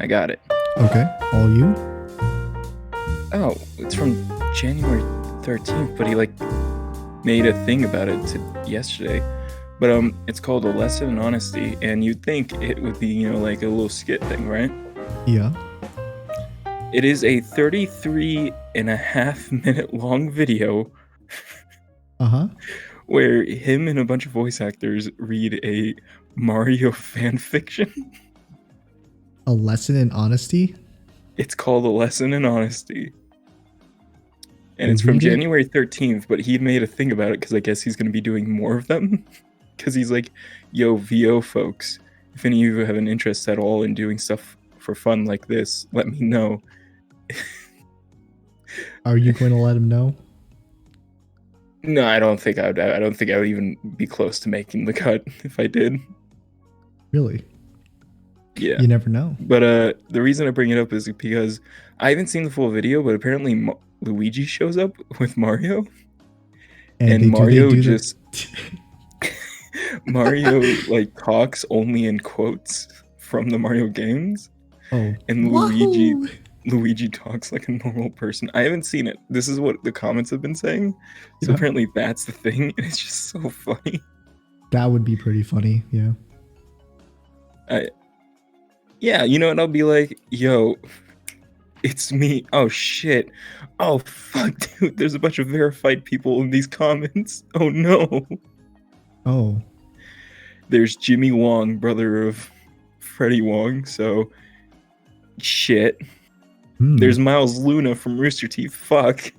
got it. Okay, all you? Oh, it's from January 13th, but he made a thing about it yesterday. But it's called A Lesson in Honesty, and you'd think it would be, like a little skit thing, right? Yeah. It is a 33.5-minute long video where him and a bunch of voice actors read a Mario fan fiction. A Lesson in Honesty? It's called A Lesson in Honesty. And They it's from read it? January 13th, but he made a thing about it because I guess he's going to be doing more of them. Because he's like, yo, VO folks, if any of you have an interest at all in doing stuff for fun like this, let me know. Are you going to let him know? No, I don't think I would. I don't think I would even be close to making the cut if I did. Really? Yeah. You never know. But the reason I bring it up is because I haven't seen the full video, but apparently Luigi shows up with Mario, and Mario just Mario talks only in quotes from the Mario games. Oh, and Luigi talks like a normal person. I haven't seen it. This is what the comments have been saying. So apparently that's the thing, and it's just so funny. That would be pretty funny, yeah. Yeah, and I'll be like, yo, it's me. Oh, shit. Oh, fuck, dude. There's a bunch of verified people in these comments. Oh, no. Oh. There's Jimmy Wong, brother of Freddie Wong, so shit. There's Miles Luna from Rooster Teeth. Fuck.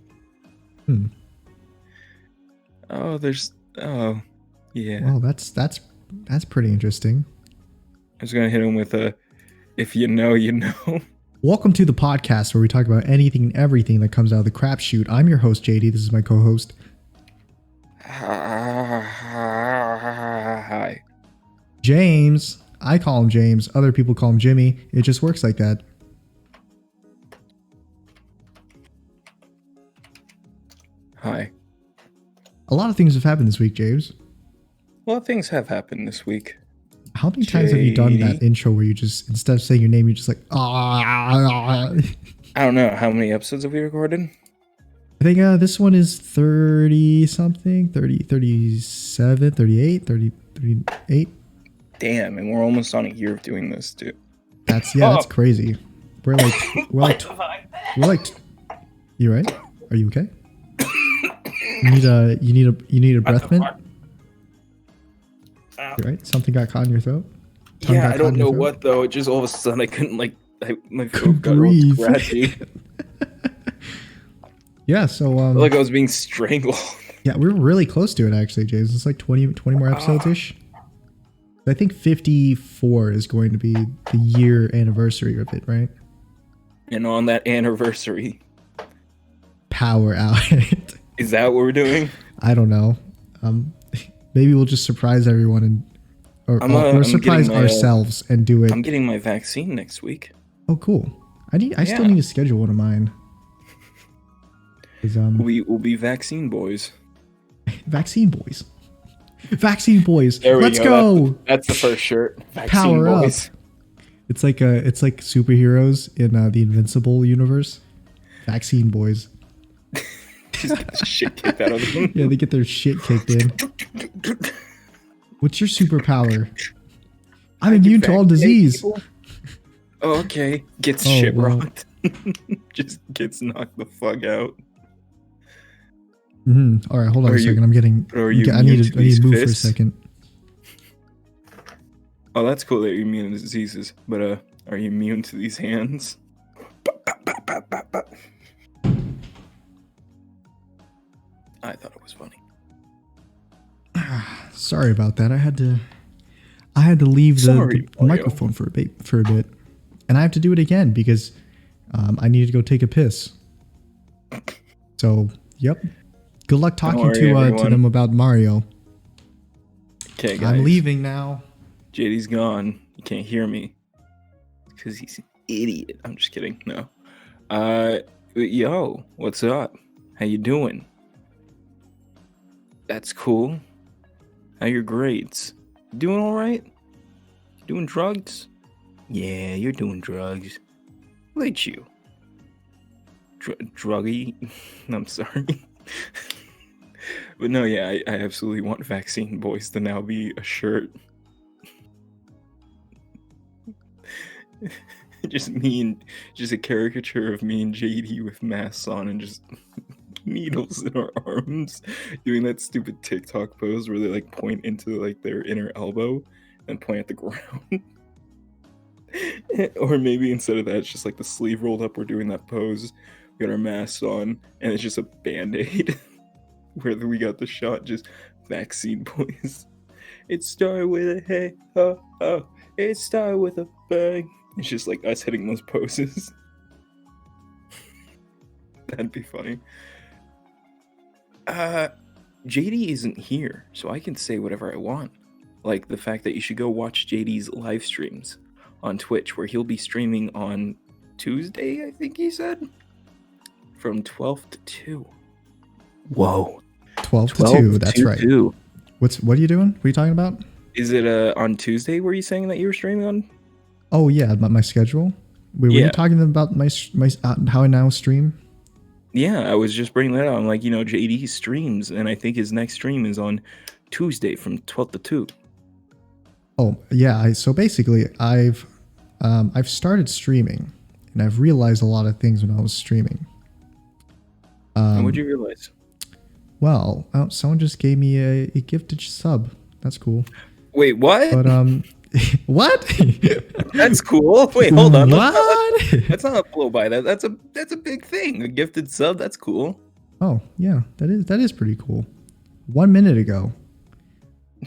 Oh, yeah. Well, that's pretty interesting. I was gonna hit him with a, if you know, you know. Welcome to the podcast where we talk about anything and everything that comes out of the crapshoot. I'm your host, JD. This is my co-host. Hi. James. I call him James. Other people call him Jimmy. It just works like that. Hi. A lot of things have happened this week, James. A lot of things have happened this week. How many times have you done that intro where you just, instead of saying your name, you just like, I don't know. How many episodes have we recorded? I think this one is 30 something, 30, 37, 38, 30, 38. Damn, and we're almost on a year of doing this, dude. That's crazy. We're like, you right? Are you okay? You need a breath mint? You right? Something got caught in your throat? I don't know what though. It just all of a sudden I couldn't my throat got all scratchy. Yeah, so like I was being strangled. Yeah, we were really close to it actually, James. It's like 20 more episodes ish. I think 54 is going to be the year anniversary of it, right? And on that anniversary, power out. Is that what we're doing? I don't know. Maybe we'll just surprise everyone or surprise ourselves and do it. I'm getting my vaccine next week. Oh, cool. I still need to schedule one of mine. We will be vaccine boys. Vaccine boys. Vaccine boys. Let's go. That's the first shirt. Vaccine Power boys. Up. It's like superheroes in the Invincible universe. Vaccine boys. Just get the shit kicked out of them. Yeah, they get their shit kicked in. What's your superpower? I'm immune to all disease. Oh, okay. Gets shit rocked. Just gets knocked the fuck out. All right, hold on a second. I need to move for a second. Oh, that's cool that you're immune to diseases, but are you immune to these hands? I thought it was funny. Sorry about that. I had to leave the microphone for a bit, and I have to do it again because I need to go take a piss. So, yep. Good luck talking to them about Mario. Okay, guys. I'm leaving now. JD's gone. You can't hear me because he's an idiot. I'm just kidding. No. Yo, what's up? How you doing? That's cool. How your grades? Doing all right? Doing drugs? Yeah, you're doing drugs. Look at you. Druggy. I'm sorry. But no, yeah, I absolutely want Vaccine Boys to now be a shirt. Just a caricature of me and JD with masks on and just needles in our arms, doing that stupid TikTok pose where they like point into like their inner elbow and point at the ground. Or maybe instead of that, it's just like the sleeve rolled up. We're doing that pose. We got our masks on, and it's just a band-aid where we got the shot. Just Vaccine Boys. It started with a hey ho ho. It started with a bang. It's just like us hitting those poses. That'd be funny. JD isn't here, so I can say whatever I want. Like the fact that you should go watch JD's live streams on Twitch, where he'll be streaming on Tuesday, I think he said, from 12 to 2. Whoa. 12 to 2, that's right. 2. What are you doing? What are you talking about? Is it on Tuesday were you saying that you were streaming on? Oh, yeah, about my schedule. Were you talking about my how I now stream? Yeah, I was just bringing that up. I'm like, JD streams, and I think his next stream is on Tuesday from 12 to 2. Oh, yeah. So basically, I've started streaming, and I've realized a lot of things when I was streaming. And what'd you realize? Well, someone just gave me a gifted sub. That's cool. Wait, what? But what? That's cool. Wait, hold on. What? That's not a blow by. That's a big thing. A gifted sub. That's cool. Oh yeah, that is pretty cool. 1 minute ago,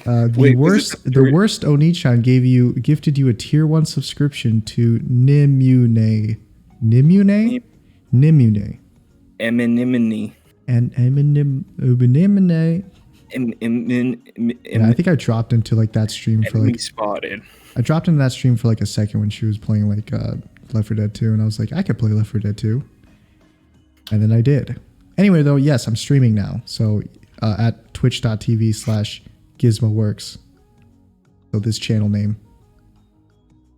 the Wait, worst Onichan gifted you a tier 1 subscription to Nimune. Eminimini. And yeah, I think I dropped into like that stream for like spotted. I dropped into that stream for like a second when she was playing like Left 4 Dead 2, and I was like, I could play Left 4 Dead 2, and then I did. Anyway, though, yes, I'm streaming now, so at twitch.tv/GizmoWorks. So this channel name.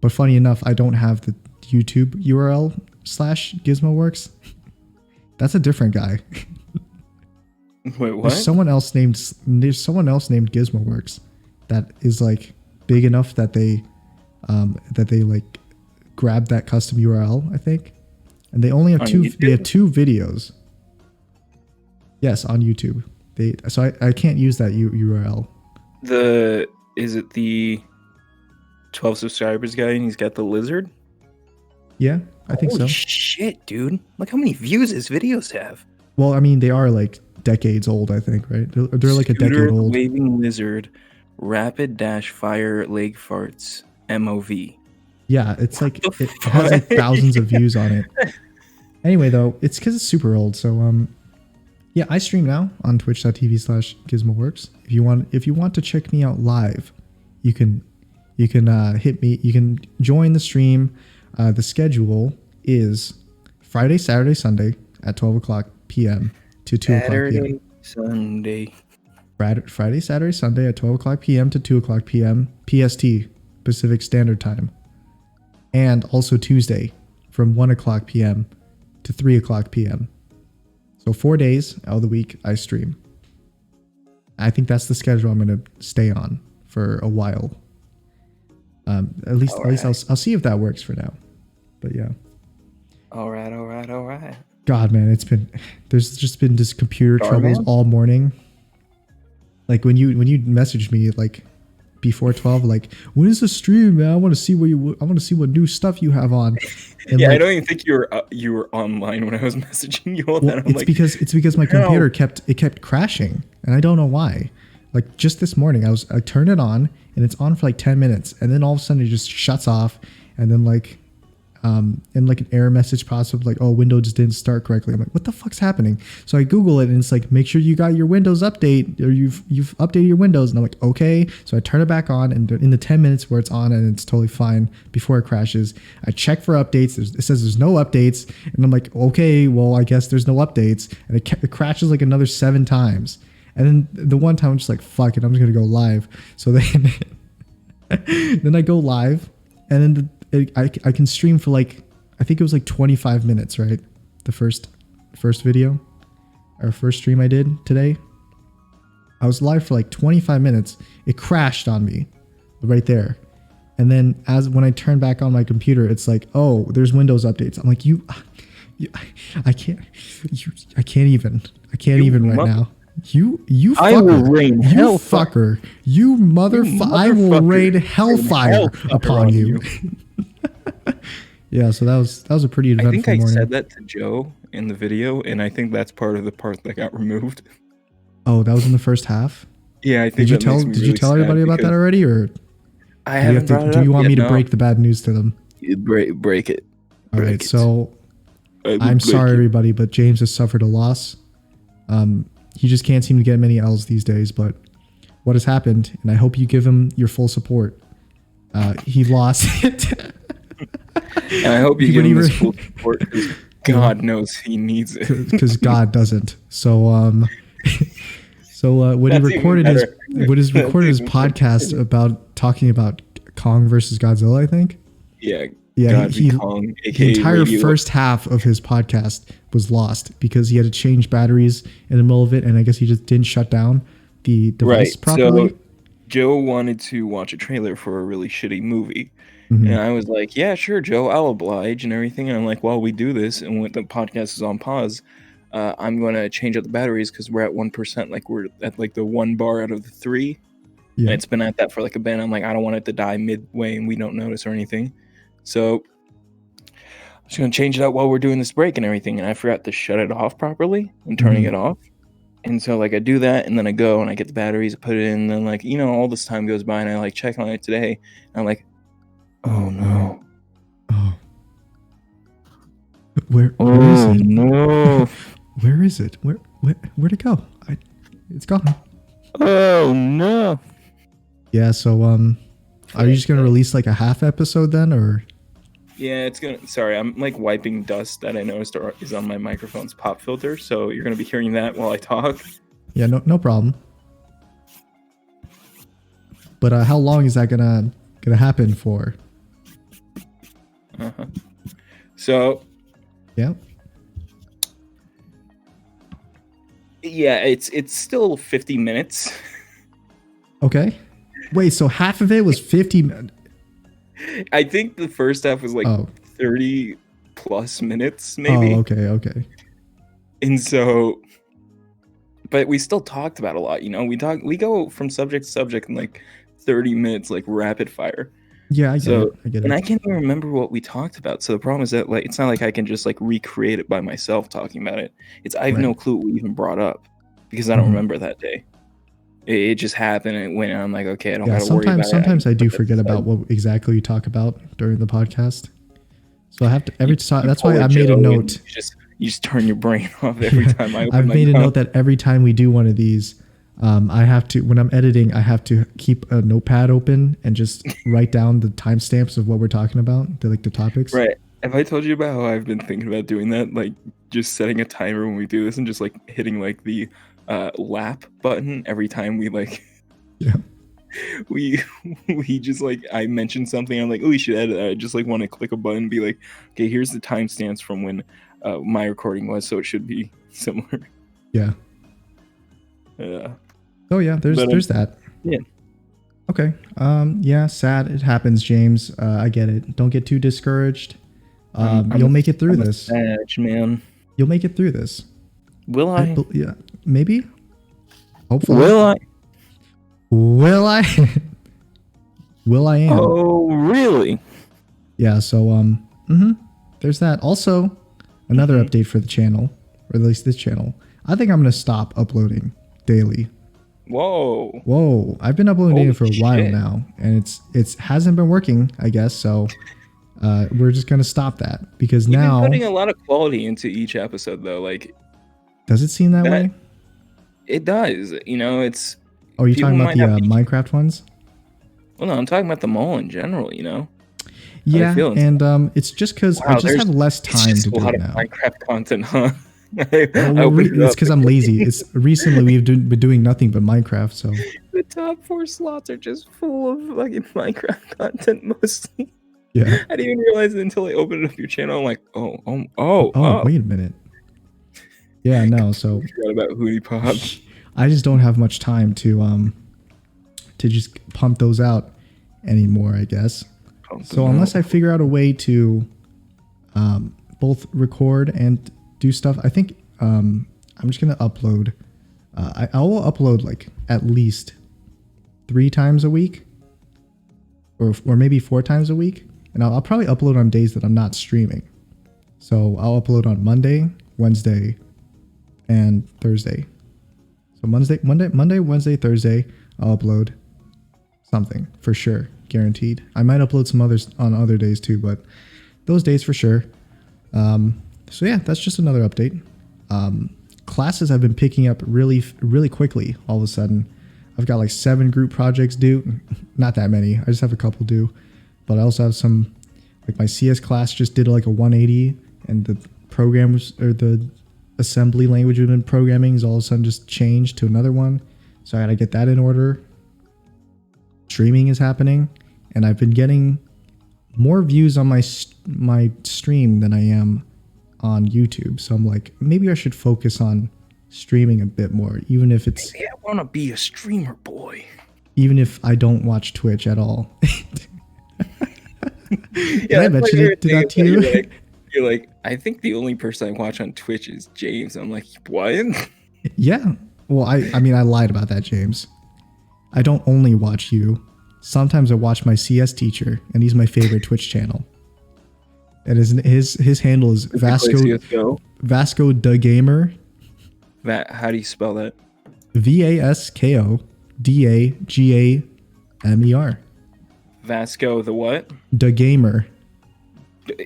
But funny enough, I don't have the YouTube URL /GizmoWorks. That's a different guy. Wait, what? There's someone else named GizmoWorks that is like big enough that they like grabbed that custom URL, I think. And they only have they have 2 videos. Yes, on YouTube. So I can't use that URL. Is it the 12 subscribers guy and he's got the lizard? Yeah, I think so. Holy shit, dude. Look how many views his videos have. Well, I mean, they are like decades old, I think, right? They're like a decade old. Waving lizard, rapid dash fire leg farts, MOV. Yeah, it's like it has like thousands of views on it. Anyway, though, it's because it's super old. So yeah, I stream now on twitch.tv/GizmoWorks. If you want to check me out live, you can hit me. You can join the stream. The schedule is Friday, Saturday, Sunday at 12 o'clock p.m. to 2 o'clock p.m. Sunday. Friday, Saturday, Sunday at 12 o'clock p.m. to 2 o'clock p.m. PST, Pacific Standard Time. And also Tuesday from 1 o'clock p.m. to 3 o'clock p.m. So 4 days out of the week I stream. I think that's the schedule I'm going to stay on for a while. At least I'll see if that works for now. But yeah. All right. God, man, there's just been just computer troubles all morning. Like when you messaged me like before 12, like, when is the stream, man? I want to see what new stuff you have on. And yeah, like, I don't even think you were online when I was messaging you all that. It's because my computer kept crashing, and I don't know why. Like just this morning, I turned it on and it's on for like 10 minutes, and then all of a sudden it just shuts off, and then like and like an error message pops up like, oh, Windows just didn't start correctly. I'm like, what the fuck's happening? So I Google it, and it's like, make sure you got your Windows update, or you've updated your Windows. And I'm like, okay. So I turn it back on, and in the 10 minutes where it's on and it's totally fine before it crashes, I check for updates. It says there's no updates, and I'm like, okay, well, I guess there's no updates. And it crashes like another 7 times. And then the one time I'm just like, fuck it, I'm just gonna go live. So then then I go live. And then I can stream for like, I think it was like 25 minutes, right? The first video, or first stream I did today. I was live for like 25 minutes. It crashed on me right there. And then when I turn back on my computer, it's like, oh, there's Windows updates. I'm like, I can't even right now. You fucker. I will rain fucker. You motherfucker. I will rain hellfire upon you. Yeah, so that was a pretty eventful morning. I think I said that to Joe in the video, and I think that's part of the part that got removed. Oh, that was in the first half? Yeah, I think Did you tell everybody about that already, or I haven't brought it up do you want me to no. break the bad news to them? Break it. All right, so I'm sorry, everybody, but James has suffered a loss. He just can't seem to get many L's these days, but what has happened, and I hope you give him your full support. He lost it. And I hope you give him his full support, because God knows he needs it. Because God doesn't. So, when he recorded his podcast about talking about Kong versus Godzilla, I think. Yeah. Yeah, Kong, the entire first half of his podcast was lost because he had to change batteries in the middle of it, and I guess he just didn't shut down the device properly. So Joe wanted to watch a trailer for a really shitty movie. Mm-hmm. And I was like, yeah, sure, Joe, I'll oblige and everything. And I'm like, while we do this and when the podcast is on pause, I'm going to change out the batteries because we're at 1%. Like we're at like the 1 bar out of the 3. Yeah. And it's been at that for like a bit. I'm like, I don't want it to die midway and we don't notice or anything. So I'm just going to change it out while we're doing this break and everything. And I forgot to shut it off properly when turning it off. And so like I do that and then I go and I get the batteries, I put it in, and then like, all this time goes by and I like check on it today. And I'm like, oh no. Oh. Where is it? No. Where is it? Where'd it go? It's gone. Oh no. Yeah, so are you just gonna release like a half episode then, or? Yeah, sorry, I'm like wiping dust that I noticed is on my microphone's pop filter, so you're gonna be hearing that while I talk. Yeah, no problem. But how long is that gonna happen for? Uh-huh. So yeah, it's still 50 minutes. Okay. Wait, so half of it was 50 minutes? I think the first half was like 30 plus minutes, maybe. Oh, okay. And so, but we still talked about a lot, we go from subject to subject in like 30 minutes, like rapid fire. Yeah, I get it. And I can't even remember what we talked about. So the problem is that like it's not like I can just like recreate it by myself talking about it. I have no clue what we even brought up because I don't remember that day. It just happened and it went, and I'm like, okay, I don't gotta worry about it. Sometimes I do forget about what exactly you talk about during the podcast. So I have to every time. That's why I made a note. You just turn your brain off every time I open I've my made a mouth. note that every time we do one of these, I have to, when I'm editing, I have to keep a notepad open and just write down the timestamps of what we're talking about, the topics. Right. Have I told you about how I've been thinking about doing that? Like just setting a timer when we do this and just like hitting like the lap button every time we like. Yeah. We just like, I mentioned something, I'm like, oh, we should edit. I just like want to click a button and be like, okay, here's the timestamps from when my recording was, so it should be similar. Yeah. Yeah. Oh yeah, there's that. Yeah. Okay. Yeah, sad. It happens, James. I get it. Don't get too discouraged. You'll make it through this. Edge, man. You'll make it through this. Will I? Yeah, maybe. Hopefully. Will I? Will I? Will I am. Oh, really? Yeah, so there's that. Also, another update for the channel, or at least this channel. I think I'm gonna stop uploading daily. Whoa. I've been uploading for a while now, and it hasn't been working, I guess, so we're just gonna stop that because You've now been putting a lot of quality into each episode though. Like, does it seem that way? It does. It's. Oh, you're talking about the Minecraft ones? Well, no, I'm talking about them all in general, Yeah, and it's just because I just have less time to do it now. It's a lot of Minecraft content, huh? It's because I'm lazy. It's recently we've been doing nothing but Minecraft, so. The top 4 slots are just full of fucking Minecraft content mostly. Yeah. I didn't even realize it until I opened up your channel. I'm like, Oh, wait a minute. Yeah, no. So forgot about Hootie Pop. I just don't have much time to just pump those out anymore, I guess. So unless I figure out a way to both record and do stuff, I think I'm just gonna upload. I will upload like at least 3 times a week, or maybe 4 times a week, and I'll probably upload on days that I'm not streaming. So I'll upload on Monday, Wednesday, and Thursday. So Monday, Wednesday, Thursday, I'll upload something for sure, guaranteed. I might upload some others on other days too, but those days for sure. So yeah, that's just another update. Classes have been picking up really quickly all of a sudden. I've got like 7 group projects due. Not that many. I just have a couple due. But I also have some, like my CS class just did like a 180, and the programs or the assembly language we've been programming is all of a sudden just changed to another one. So I gotta get that in order. Streaming is happening, and I've been getting more views on my stream than I am on YouTube. So I'm like, maybe I should focus on streaming a bit more, even if it's... Maybe I want to be a streamer, boy. Even if I don't watch Twitch at all. Yeah, I mention it to that to you? You're like, I think the only person I watch on Twitch is James. I'm like, what? Yeah. Well, I mean, I lied about that, James. I don't only watch you. Sometimes I watch my CS teacher, and he's my favorite Twitch channel. And his handle is Vasco the Gamer. How do you spell that? VASKO DAGAMER. Vasco the what? The Gamer.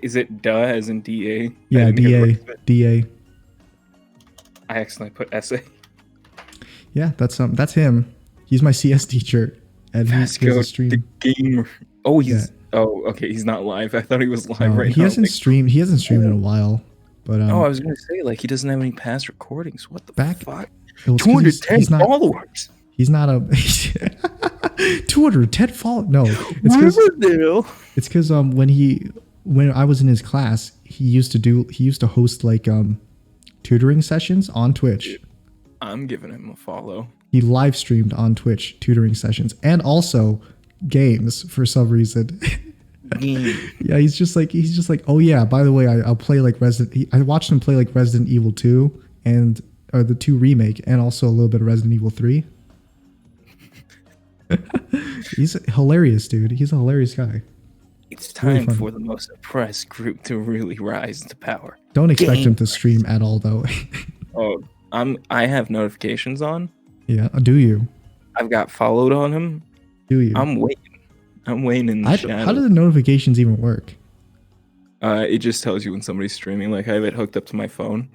Is it duh as in DA? Yeah, DA. I accidentally put SA. Yeah, that's him. He's my CS teacher, and Vasco he's a stream. the Gamer. Oh, oh, okay. He's not live. I thought he was live right now. He hasn't streamed in a while. But I was gonna say, like, he doesn't have any past recordings. What the fuck? Well, 210 followers. He's not a 210 followers. No, it's because when I was in his class, he used to host like tutoring sessions on Twitch. I'm giving him a follow. He live streamed on Twitch tutoring sessions and also games for some reason. Yeah, he's just like, oh yeah, by the way, I'll play like I watched him play like Resident Evil 2 or the 2 remake, and also a little bit of Resident Evil 3. He's hilarious, dude. He's a hilarious guy. It's time for the most oppressed group to really rise to power. Don't expect him to stream at all, though. Oh, I have notifications on. Yeah, do you? I've got followed on him. Do you? I'm waiting in the shadows. How do the notifications even work? It just tells you when somebody's streaming. Like, I have it hooked up to my phone.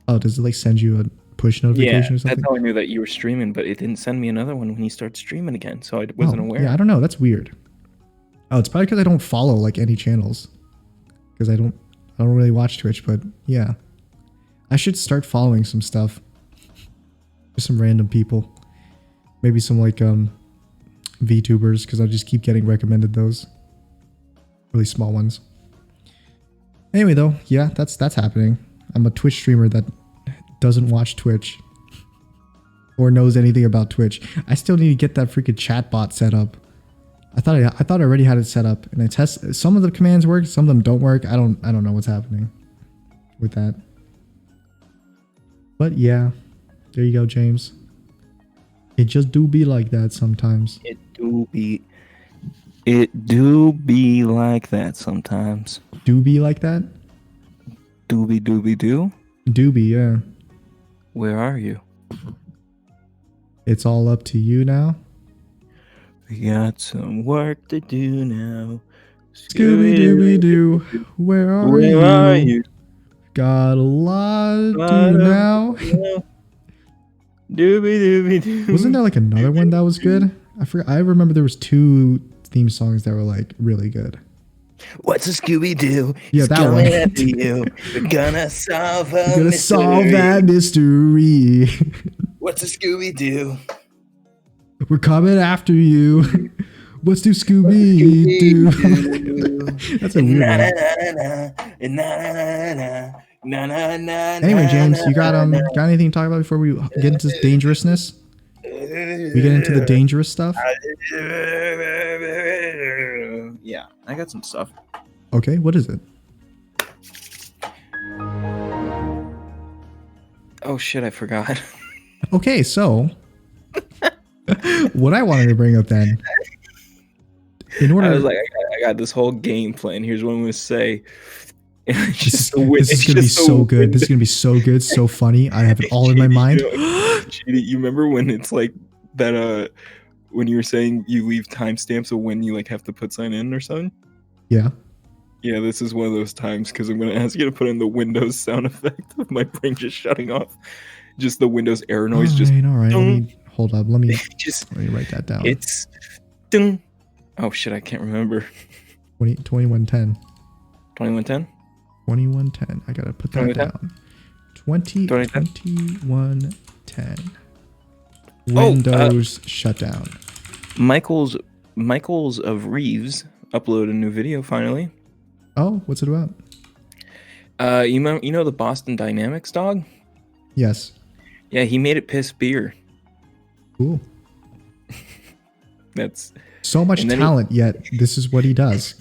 Oh, does it like send you a push notification or something? That's how I knew that you were streaming, but it didn't send me another one when you start streaming again, so I wasn't aware. Yeah, I don't know. That's weird. Oh, it's probably because I don't follow like any channels. Because I don't really watch Twitch, but yeah. I should start following some stuff. Just some random people. Maybe some like VTubers, because I'll just keep getting recommended those. Really small ones. Anyway though, yeah, that's happening. I'm a Twitch streamer that doesn't watch Twitch. Or knows anything about Twitch. I still need to get that freaking chatbot set up. I thought I already had it set up, and I test. Some of the commands work, some of them don't work. I don't know what's happening with that. But yeah, there you go, James. It just do be like that sometimes. It do be like that sometimes. Do be like that? Doobie do? Do be, yeah. Where are you? It's all up to you now. We got some work to do now. Scooby-Dooby-Doo, where are you? Got a lot to do now. Doobie-Dooby-Doo. Wasn't there like another one that was good? I forgot. I remember there was 2 theme songs that were like really good. What's a Scooby-Doo? Yeah, that one. After you. We're gonna solve that mystery. What's a Scooby-Doo? We're coming after you. Let's do Scooby Doo. That's a weird one. Anyway, James, you got anything to talk about before we get into this dangerousness? We get into the dangerous stuff. Yeah, I got some stuff. Okay, what is it? Oh shit, I forgot. Okay, so what I wanted to bring up then, in order, I was like, I got this whole game plan. Here's what I'm gonna say. This is gonna be so good. This is gonna be so good, so funny. I have it all in my mind. You remember when it's like that? When you were saying you leave timestamps of when you like have to put sign in or something. Yeah. Yeah, this is one of those times because I'm gonna ask you to put in the Windows sound effect of my brain just shutting off. Just the Windows error noise. All right. Hold up. Let me write that down. It's ding. Oh shit, I can't remember. 2110. 2110? 2110. I gotta put that down. 2110. Windows shutdown. Michaels of Reeves uploaded a new video finally. Oh, what's it about? You know the Boston Dynamics dog? Yes. Yeah, he made it piss beer. Cool. That's so much talent, yet this is what he does.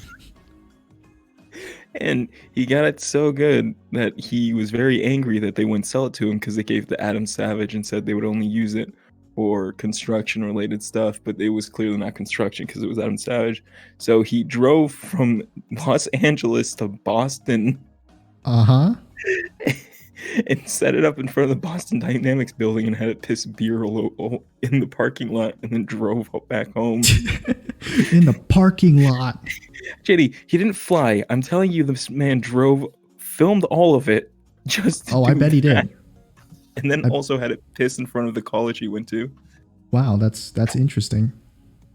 And he got it so good that he was very angry that they wouldn't sell it to him because they gave it to Adam Savage and said they would only use it for construction related stuff, but it was clearly not construction because it was Adam Savage. So he drove from Los Angeles to Boston. Uh-huh. And set it up in front of the Boston Dynamics building and had it piss beer all in the parking lot and then drove back home. In the parking lot. JD, he didn't fly. I'm telling you, this man filmed all of it just I bet he did. And then also had it piss in front of the college he went to. Wow, that's interesting.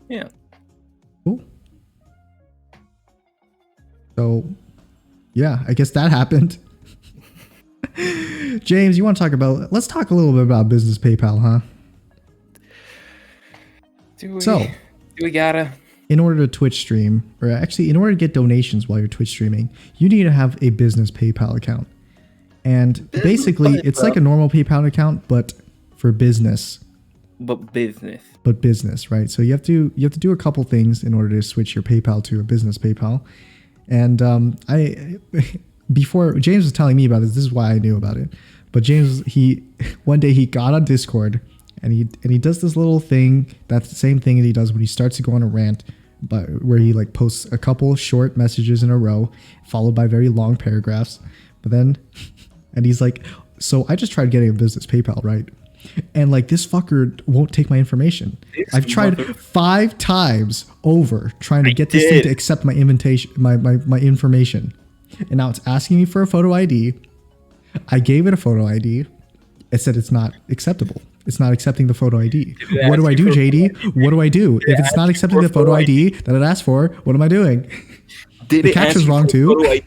Yeah. Cool. So, yeah, I guess that happened. James, let's talk a little bit about business PayPal, huh? Do we gotta? In order to Twitch stream, or actually in order to get donations while you're Twitch streaming, you need to have a business PayPal account. And basically, it's like a normal PayPal account, but for business. But business, right? So you have to do a couple things in order to switch your PayPal to a business PayPal. And before James was telling me about this is why I knew about it. But James, one day he got on Discord and he does this little thing. That's the same thing that he does when he starts to go on a rant, but where he like posts a couple short messages in a row, followed by very long paragraphs. But then, and he's like, so I just tried getting a business PayPal, right? And like this fucker won't take my information. I've tried 5 times over trying to get this thing to accept my invitation, my information. And now it's asking me for a photo ID. I gave it a photo ID. It said it's not acceptable. It's not accepting the photo ID. What do I do, JD? What do I do? If it's not accepting the photo ID that it asked for, what am I doing? The captcha's wrong too.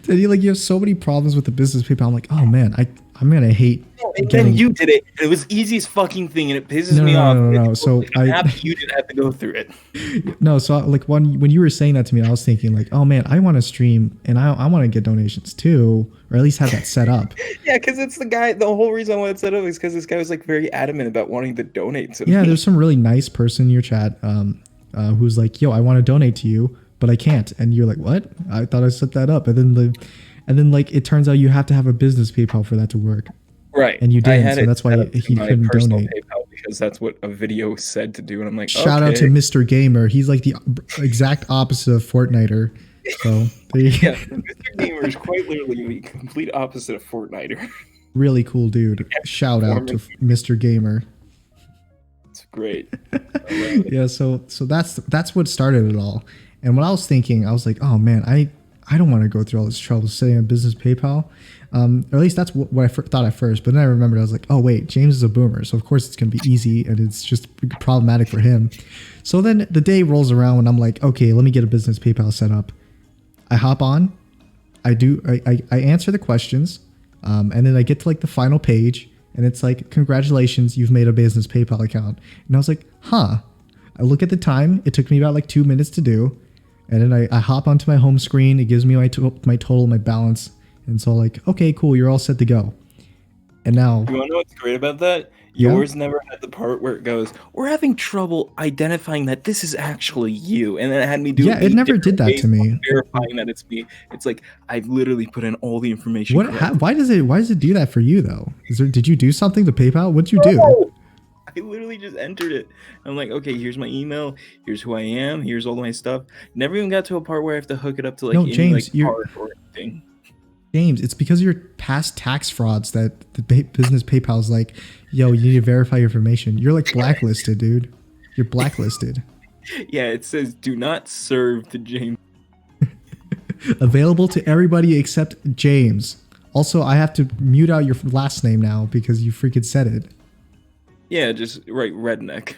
You have so many problems with the business PayPal. I'm like, oh man, I'm gonna hate. And then you did it. It was the easiest fucking thing, and it pisses me off. No. So I'm happy you didn't have to go through it. No, so like when you were saying that to me, I was thinking like, oh man, I want to stream and I want to get donations too, or at least have that set up. Yeah, because it's the guy. The whole reason I wanted it set up is because this guy was like very adamant about wanting to donate to me. Yeah, there's some really nice person in your chat who's like, yo, I want to donate to you, but I can't. And you're like, what? I thought I set that up, and then like it turns out you have to have a business PayPal for that to work. Right. And you didn't, so that's why he couldn't donate. PayPal because that's what a video said to do. And I'm like, shout out to Mr. Gamer. He's like the exact opposite of Fortniter. So yeah, Mr. Gamer is quite literally the complete opposite of Fortniter. Really cool dude. Shout out to Mr. Gamer. It's great. Yeah, so that's what started it all. And what I was thinking, I was like, oh man, I don't want to go through all this trouble setting up business PayPal. Or at least that's what I thought at first. But then I remembered, I was like, oh wait, James is a boomer, so of course it's going to be easy and it's just problematic for him. So then the day rolls around when I'm like, okay, let me get a business PayPal set up. I hop on, I answer the questions, and then I get to like the final page, and it's like, congratulations, you've made a business PayPal account. And I was like, huh, I look at the time. It took me about like 2 minutes to do. And then I hop onto my home screen. It gives me my total, my balance. And so like, okay, cool. You're all set to go. And now, You want to know what's great about that? yeah, Yours never had the part where it goes, we're having trouble identifying that this is actually you. And then it had me do it never did that to me. Verifying that it's me. It's like, I've literally put in all the information. Why does it do that for you though? Did you do something to PayPal? What'd you do? I literally just entered it. I'm like, okay, here's my email. Here's who I am. Here's all my stuff. Never even got to a part where I have to hook it up to like James, card or anything. James, it's because of your past tax frauds that the business PayPal is like, yo, you need to verify your information. You're like blacklisted, dude. You're blacklisted. Yeah, it says do not serve to James. Available to everybody except James. Also, I have to mute out your last name now because you freaking said it. Yeah, just write redneck.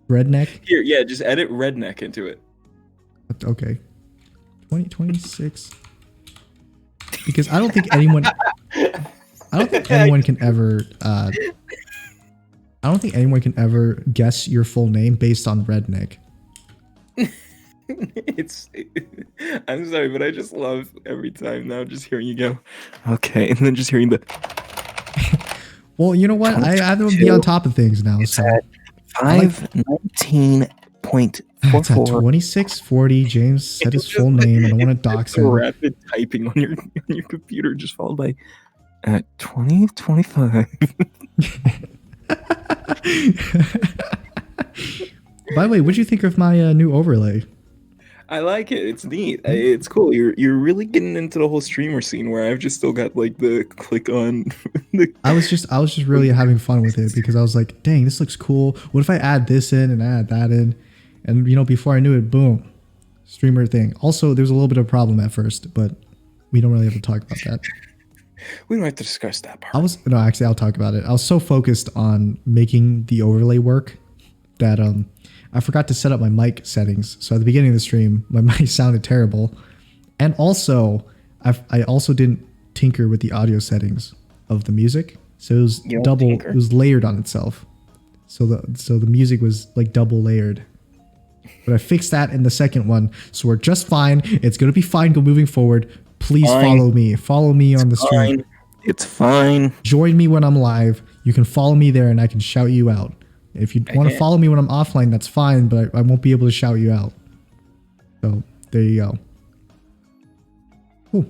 Redneck? Here, yeah, just edit redneck into it. Okay. 2026. Because I don't think anyone can ever guess your full name based on redneck. I'm sorry, but I just love every time now just hearing you go, okay, and then just hearing the well, you know what? I have to be on top of things now. It's so at 519.44. It's at 2640. James said his full name. I don't want to dox him. Rapid typing on your computer, just followed by at 2025. By the way, what'd you think of my new overlay? I like it. It's neat. It's cool. You're really getting into the whole streamer scene where I've just still got like the click on. I was just really having fun with it because I was like, dang, this looks cool. What if I add this in and add that in? And before I knew it, boom, streamer thing. Also, there was a little bit of a problem at first, but we don't really have to talk about that. We don't have to discuss that part. Actually, I'll talk about it. I was so focused on making the overlay work that I forgot to set up my mic settings. So at the beginning of the stream, my mic sounded terrible. And also, I also didn't tinker with the audio settings of the music. So it was it was layered on itself. So the music was like double layered. But I fixed that in the second one. So we're just fine. It's going to be fine moving forward. Please follow me. Follow me on the stream. It's fine. Join me when I'm live. You can follow me there and I can shout you out. If you want to follow me when I'm offline, that's fine, but I won't be able to shout you out. So there you go. Cool.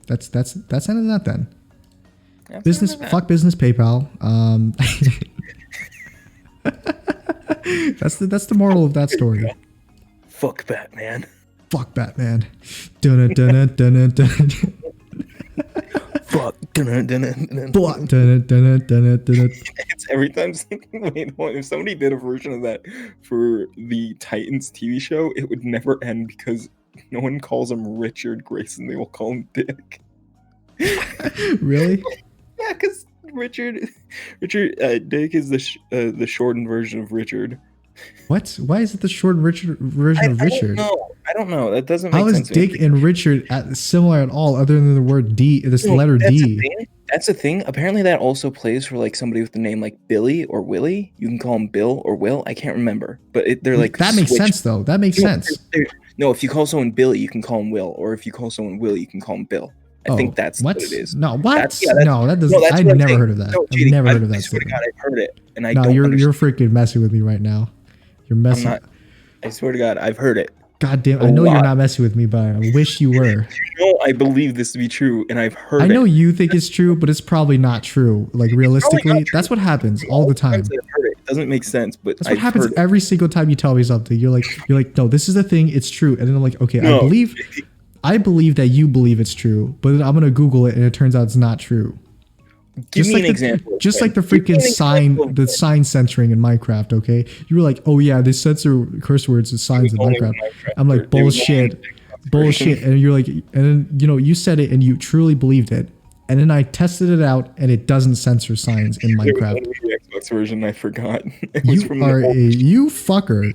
That's end of that then. Fuck business PayPal. That's the moral of that story. Fuck Batman. Fuck Batman. Dun dun dun dun dun. Fuck. It's every time thinking, wait, if somebody did a version of that for the Titans TV show, it would never end because no one calls him Richard Grayson. They will call him Dick. Really? Yeah, because Richard Dick is the shortened version of Richard. What? Why is it the shortened version of Richard? I don't know. That doesn't make sense. How is Dick and Richard similar at all, other than the word D? This letter D. That's the thing. Apparently, that also plays for like somebody with the name like Billy or Willie. You can call him Bill or Will. I can't remember, but they're like that makes sense though. That makes sense. No, if you call someone Billy, you can call him Will, or if you call someone Will, you can call him Bill. I think that's what it is. No, what? No, that doesn't. I've never heard of that. I've never heard of that. I swear to God, I've heard it, and I don't. No, you're freaking messing with me right now. You're messing. I'm not. I swear to God, I've heard it. God damn! I know you're not messing with me, but I wish you were. I believe this to be true, and I've heard it. I know you think it's true, but it's probably not true. Like realistically, that's what happens all the time. It doesn't make sense, but that's what happens every single time you tell me something. You're like, no, this is the thing. It's true, and then I'm like, okay, I believe that you believe it's true, but then I'm gonna Google it, and it turns out it's not true. Give me an example. Just like the freaking sign censoring in Minecraft, okay? You were like, oh yeah, they censor curse words and signs in Minecraft. I'm like, bullshit. And you're like, and then, you said it and you truly believed it. And then I tested it out and it doesn't censor signs in Minecraft. The Xbox version, I forgot. You are you fucker.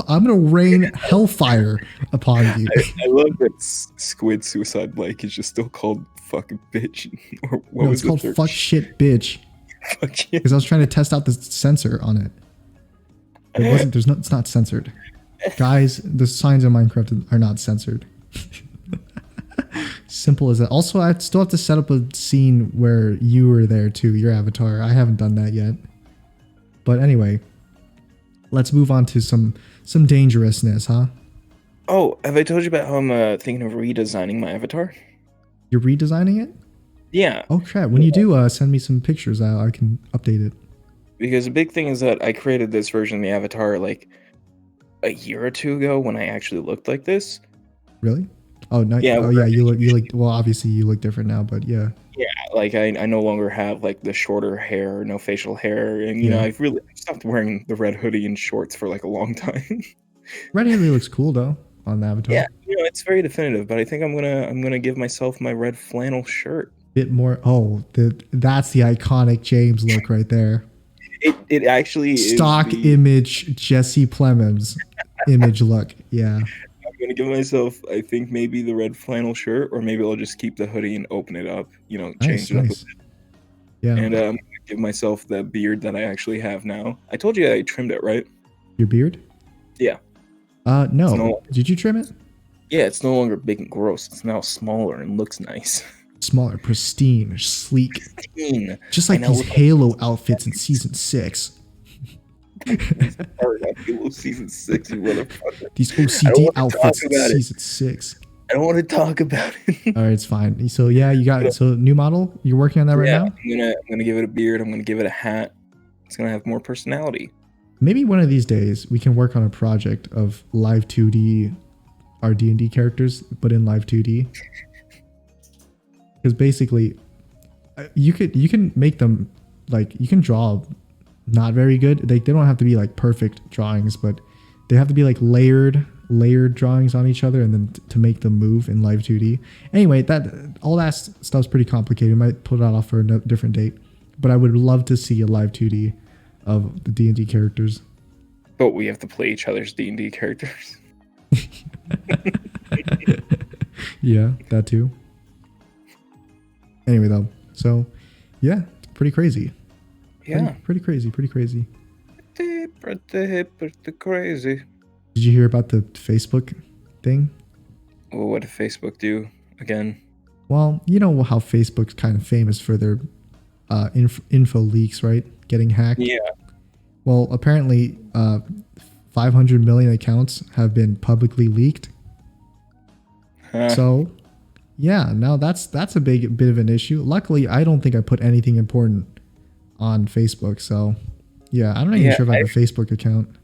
I'm going to rain hellfire upon you. I love that Squid Suicide Like is just still called fucking bitch. Or what was it's called fuck shit bitch. Fuck shit. Because I was trying to test out the censor on it. It wasn't. There's not. It's not censored, guys. The signs in Minecraft are not censored. Simple as that. Also, I still have to set up a scene where you were there too, your avatar. I haven't done that yet. But anyway, let's move on to some dangerousness, huh? Oh, have I told you about how I'm thinking of redesigning my avatar? You're redesigning it? Yeah. Oh crap! When you do, send me some pictures. I can update it. Because the big thing is that I created this version of the avatar like a year or two ago when I actually looked like this. Really? Oh no! Yeah. Oh yeah, you look. Well, obviously you look different now, but yeah. Yeah, like I no longer have like the shorter hair, no facial hair, and Yeah. I've really stopped wearing the red hoodie and shorts for like a long time. Red hair really looks cool though on the avatar. Yeah, it's very definitive, but I think I'm gonna give myself my red flannel shirt. Bit more. Oh, that's the iconic James look right there. It actually Stock is the, image Jesse Plemons image look. Yeah. I'm gonna give myself, I think, maybe the red flannel shirt, or maybe I'll just keep the hoodie and open it up. Change it up. Nice. Yeah. And I'm gonna give myself the beard that I actually have now. I told you I trimmed it, right? Your beard? Yeah. No. Did you trim it? Yeah, it's no longer big and gross. It's now smaller and looks nice. Smaller, pristine, sleek. Pristine. Just like these Halo outfits in season 6. Halo season 6, you motherfucker. These OCD outfits in season 6. I don't want to talk about it. All right, it's fine. So yeah, you got new model. You're working on that right now. I'm gonna give it a beard. I'm gonna give it a hat. It's gonna have more personality. Maybe one of these days we can work on a project of live 2D, our D&D characters, but in live 2D. Because basically, you can make them like, you can draw not very good. They don't have to be like perfect drawings, but they have to be like layered drawings on each other, and then to make them move in live 2D. Anyway, all that stuff's pretty complicated. Might put that off for a different date, but I would love to see a live 2D of the D&D characters. But we have to play each other's D&D characters. Yeah, that too. Anyway, though, so yeah, it's pretty crazy. Yeah, pretty crazy. Pretty crazy. Did you hear about the Facebook thing? Well, what did Facebook do again? Well, you know how Facebook's kind of famous for their info leaks, right? Getting hacked. Yeah. Well, apparently, 500 million accounts have been publicly leaked. So, yeah, now that's a bit of an issue. Luckily, I don't think I put anything important on Facebook. So, yeah, I'm not even sure if I have a Facebook account.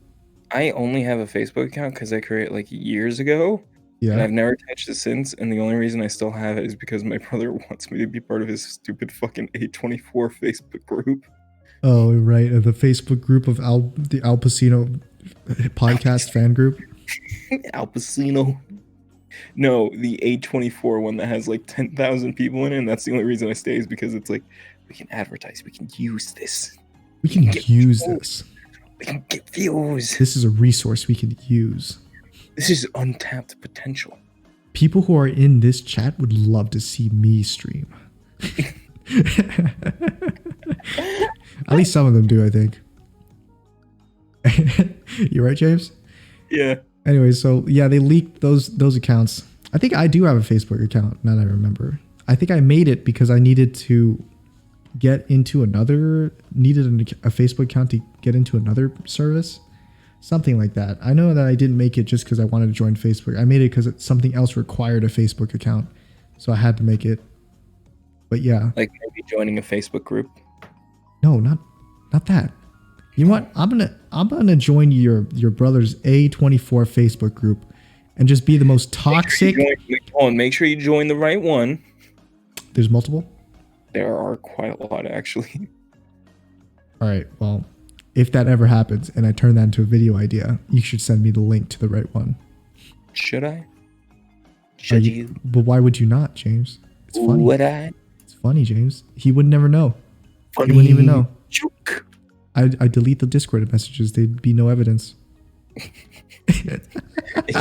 I only have a Facebook account because I created like years ago. Yeah. And I've never touched it since. And the only reason I still have it is because my brother wants me to be part of his stupid fucking A24 Facebook group. Oh, right. The Facebook group of the Al Pacino podcast fan group. Al Pacino. No, the A24 one that has like 10,000 people in it. And that's the only reason I stay, is because it's like, we can advertise. We can use this. We can use this. We can get views. This is a resource we can use. This is untapped potential. People who are in this chat would love to see me stream. At least some of them do, I think. You right, James? Yeah. Anyway, so yeah, they leaked those accounts. I think I do have a Facebook account, now that I remember. I think I made it because I needed to get into a Facebook account to get into another service. Something like that. I know that I didn't make it just because I wanted to join Facebook. I made it because something else required a Facebook account. So I had to make it. But yeah. Like maybe joining a Facebook group? No, not that. You know what? I'm gonna join your brother's A24 Facebook group and just be the most toxic. Make sure you join the right one. There's multiple? There are quite a lot, actually. All right. Well, if that ever happens and I turn that into a video idea, you should send me the link to the right one. Should I? Should you? But why would you not, James? It's funny. Would I? It's funny, James. He would never know. Funny. He wouldn't even know. Joke. I delete the Discord messages. There'd be no evidence.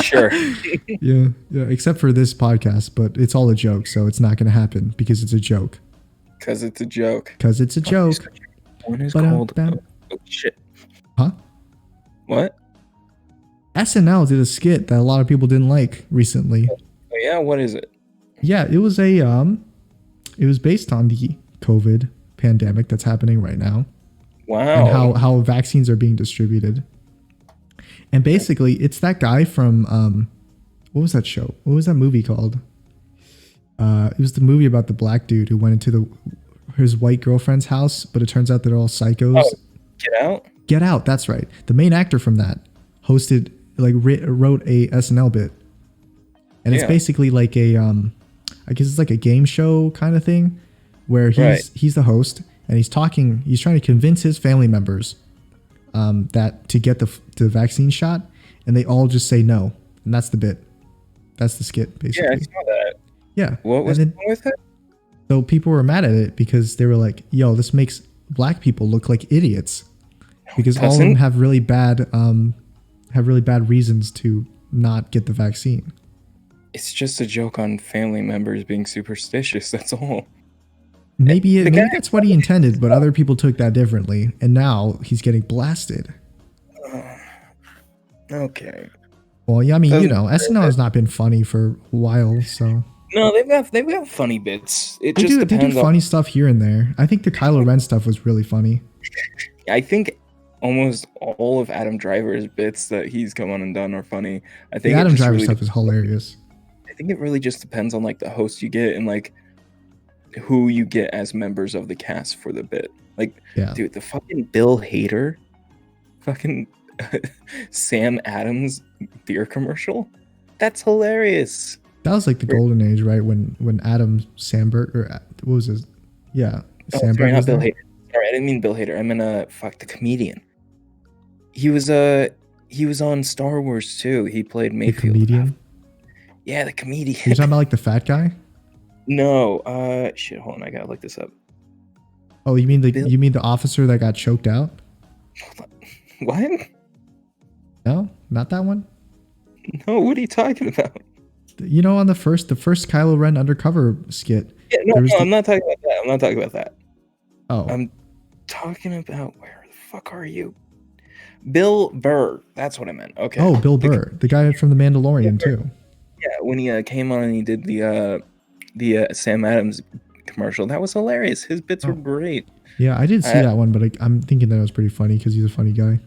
Sure. Yeah, except for this podcast, but it's all a joke, so it's not going to happen because it's a joke. Because it's a joke. Because it's a joke. One is called... Oh, shit. Huh? What? SNL did a skit that a lot of people didn't like recently. Oh, yeah, what is it? Yeah, it was it was based on the COVID pandemic that's happening right now and Wow. how vaccines are being distributed. And basically, it's that guy from what was that show? What was that movie called? It was the movie about the black dude who went into his white girlfriend's house, but it turns out they're all psychos. Oh, Get Out? Get Out, that's right. The main actor from that hosted, like, wrote a SNL bit, and it's Yeah. basically like a I guess it's like a game show kind of thing, where he's the host and he's trying to convince his family members that to get the vaccine shot, and they all just say no, and that's the bit. That's the skit, basically. Yeah, I saw that. Yeah. What was wrong with it? So people were mad at it because they were like, "Yo, this makes black people look like idiots," because all of them have really bad reasons to not get the vaccine. It's just a joke on family members being superstitious. That's all. Maybe that's what he intended, but other people took that differently, and now he's getting blasted. Okay. Well, yeah, I mean, SNL has not been funny for a while, so. No, they've got funny bits. They do funny stuff here and there. I think the Kylo Ren stuff was really funny. I think almost all of Adam Driver's bits that he's come on and done are funny. I think the Adam Driver stuff is hilarious. I think it really just depends on like the host you get and like who you get as members of the cast for the bit. Like, dude, the fucking Bill Hader, fucking Sam Adams beer commercial, that's hilarious. That was like the golden age, right? When Adam Sandberg, or what was his? Yeah, Sandberg. Sorry, not Bill Hader. Sorry, I didn't mean Bill Hader. I meant the comedian. He was on Star Wars too. He played Mayfield. The comedian. Yeah, the comedian. You're talking about like the fat guy? No, shit. Hold on, I gotta look this up. Oh, you mean the officer that got choked out? What? No, not that one. No, what are you talking about? On the first Kylo Ren undercover skit. Yeah, no, I'm not talking about that. Oh, I'm talking about, where the fuck are you? Bill Burr. That's what I meant. Okay. Oh, Bill Burr, the guy from The Mandalorian too. Yeah, when he came on and he did the Sam Adams commercial, that was hilarious. His bits were great. Yeah, I didn't see that one, but I'm thinking that it was pretty funny because he's a funny guy.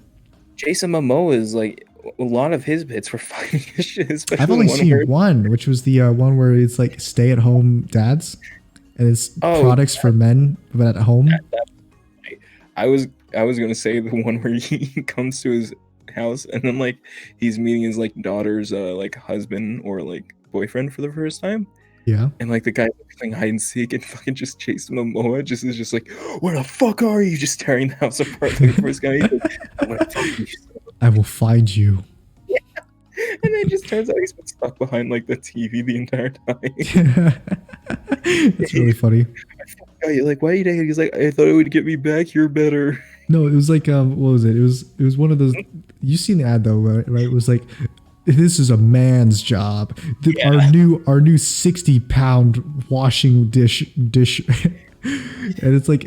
Jason Momoa is like, a lot of his bits were funny as shit. I've only seen one, which was the one where it's like stay-at-home dads, and it's products for men, but at home. I was gonna say the one where he comes to his house and then like he's meeting his like daughter's like husband or like boyfriend for the first time. Yeah. And like the guy playing hide and seek and fucking just Jason Momoa is just like, where the fuck are you? Just tearing the house apart looking for this guy. Like, I'm gonna find you. I will find you. Yeah. And then it just turns out he's been stuck behind like the TV the entire time. It's really funny. You're like, why are you taking? He's like, I thought it would get me back here better. No, it was like what was it? It was one of those. You seen the ad though, right? It was like, this is a man's job. Our new 60-pound washing dish. And it's like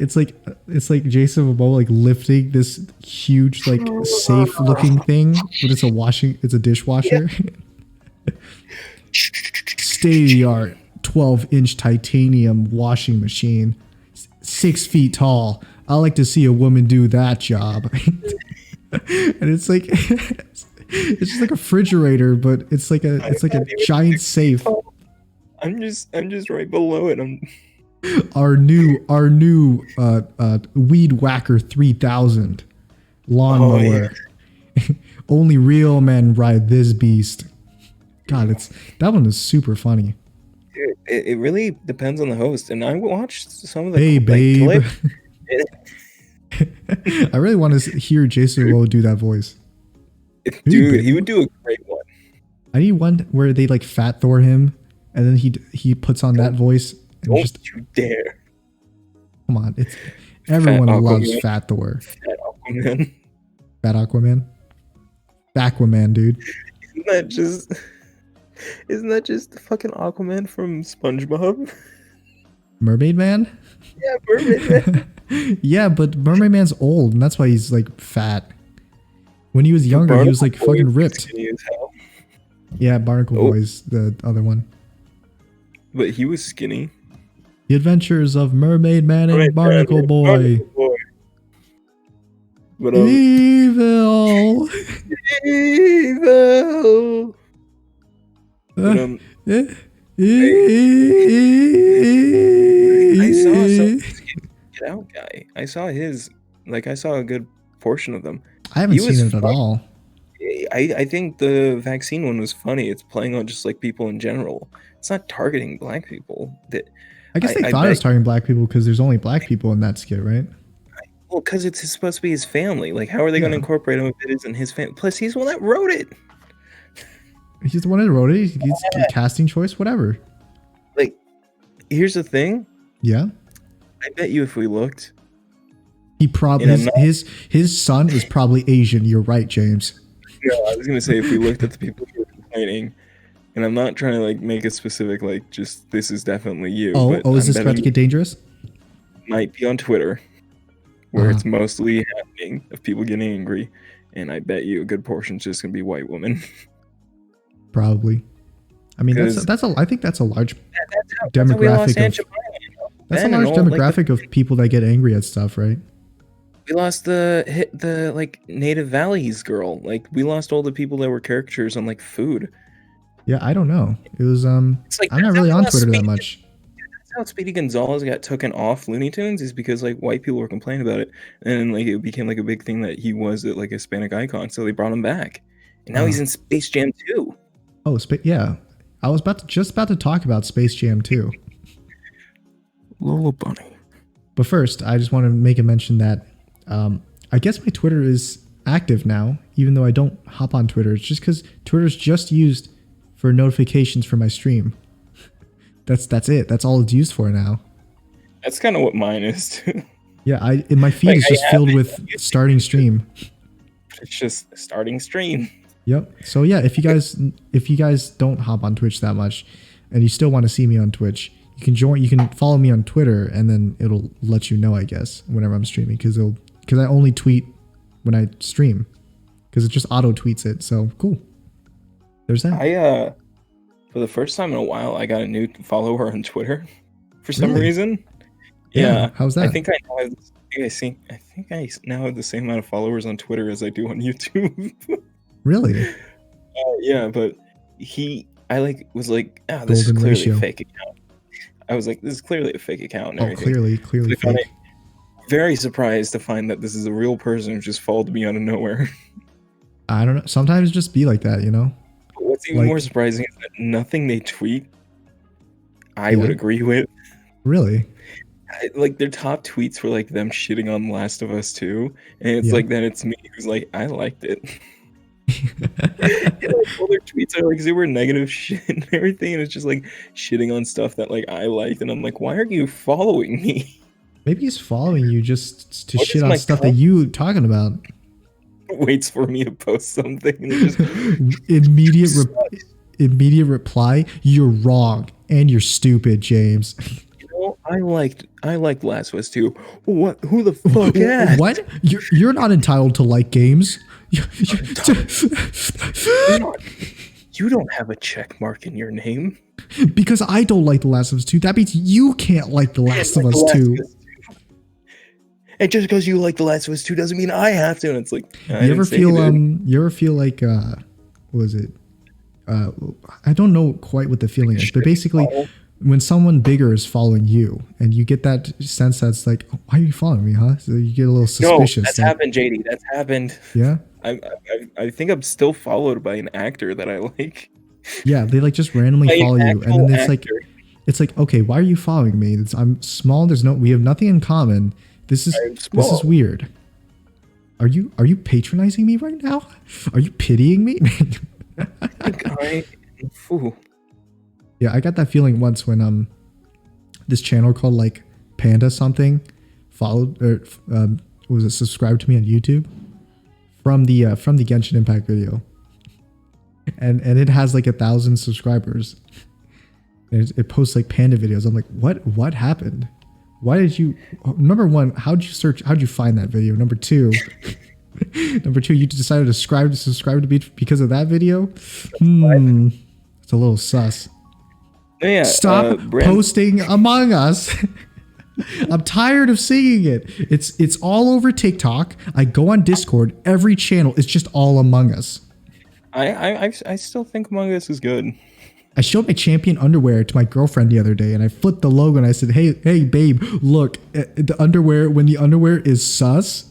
Jason Momoa like lifting this huge like safe looking thing, but it's a dishwasher. Yeah. State of the art 12-inch titanium washing machine, 6 feet tall. I like to see a woman do that job. And it's like it's just like a refrigerator, but it's like a giant safe. I'm just right below it. Our new Weed Whacker 3000 lawnmower. Yeah. Only real men ride this beast. God, that one is super funny. Dude, it really depends on the host, and I watched some of the Hey babe. I really want to hear Jason Momoa do that voice. Dude, he would do a great one. I need one where they like fat Thor him, and then he puts on that voice. And don't you dare! Come on, everyone loves Fat Thor. Fat Aquaman. Fat Aquaman. Aquaman, dude. Isn't that just the fucking Aquaman from SpongeBob? Mermaid Man? Yeah, Mermaid Man. Yeah, but Mermaid Man's old, and that's why he's like fat. When he was younger, he was like fucking ripped. Skinny as hell. Yeah, Barnacle Boy's the other one. But he was skinny. The Adventures of Mermaid Man and Barnacle Boy. But, Evil. Evil. But, I saw some Get Out guy. I saw his, like, I saw a good portion of them. I haven't seen it at all. I think the vaccine one was funny. It's playing on just like people in general. It's not targeting black people. I guess they thought it was targeting black people because there's only black people in that skit, right? Well, because it's supposed to be his family. Like, how are they going to incorporate him if it isn't his family? Plus, he's the one that wrote it. He's the one that wrote it. He's casting choice, whatever. Like, here's the thing. Yeah. I bet you if we looked, he probably his son is probably Asian. You're right, James. No, I was gonna say if we looked at the people who are complaining, and I'm not trying to like make it specific, like just this is definitely you. Oh, is this about to get dangerous? Might be on Twitter, where it's mostly happening of people getting angry, and I bet you a good portion is just gonna be white women. Probably. I mean, I think that's a large demographic of. That's a large demographic of people that get angry at stuff, right? We lost the like Native Valleys girl. Like we lost all the people that were caricatures on like food. Yeah, I don't know. It was it's like, I'm not really on Twitter that much. That's how Speedy Gonzalez got taken off Looney Tunes, is because like white people were complaining about it, and like it became like a big thing that he was like a Hispanic icon, so they brought him back, and now he's in Space Jam 2. Oh, yeah. I was just about to talk about Space Jam 2. Lola Bunny. But first, I just want to make a mention that I guess my Twitter is active now, even though I don't hop on Twitter. It's just because Twitter's just used for notifications for my stream. That's it. That's all it's used for now. That's kind of what mine is too. Yeah, my feed is just filled with starting stream. It's just starting stream. Yep. So yeah, if you guys don't hop on Twitch that much, and you still want to see me on Twitch, you can follow me on Twitter, and then it'll let you know, I guess, whenever I'm streaming, because I only tweet when I stream, because it just auto tweets it. So cool. There's that. For the first time in a while, I got a new follower on Twitter for some reason. Yeah. How's that? I think I now have the same amount of followers on Twitter as I do on YouTube. Really? Yeah, but was like, this is clearly a fake account. I was like, this is clearly a fake account. And clearly fake. Very surprised to find that this is a real person who just followed me out of nowhere. I don't know. Sometimes it just be like that, you know? But what's even more surprising is that nothing they tweet I would agree with. Really? Like their top tweets were like them shitting on Last of Us 2, and it's like then it's me who's like, I liked it. And, like, all their tweets are like super negative shit and everything, and it's just like shitting on stuff that like I liked, and I'm like, why are you following me? Maybe he's following you just to shit on stuff that you talking about. Waits for me to post something and just immediate reply. You're wrong and you're stupid, James. You know, I liked Last of Us 2. What? Who the fuck asked? What? You're not entitled to like games. You don't have a check mark in your name. Because I don't like The Last of Us 2. That means you can't like The Last of Us 2. And just because you like The Last of Us 2 doesn't mean I have to. And it's like, you ever feel like what was it? I don't know quite what the feeling is, but basically when someone bigger is following you and you get that sense that's like, oh, why are you following me, huh? So you get a little suspicious. No, that's happened, JD. That's happened. Yeah. I think I'm still followed by an actor that I like. Yeah, they like just randomly follow you, and then it's like, okay, why are you following me? I'm small. We have nothing in common. This is weird. Are you patronizing me right now? Are you pitying me? Yeah, I got that feeling once when this channel called like Panda something followed or was it subscribed to me on YouTube from the Genshin Impact video, and it has like 1,000 subscribers. And it posts like panda videos. I'm like, what happened? Why did you? Number one, how'd you find that video? Number two, Number two, you decided to subscribe to me because of that video. It's a little sus. Yeah, Stop posting Among Us. I'm tired of seeing it. It's all over TikTok. I go on Discord. Every channel is just all Among Us. I still think Among Us is good. I showed my champion underwear to my girlfriend the other day, and I flipped the logo and I said, "Hey, babe, look, the underwear. When the underwear is sus."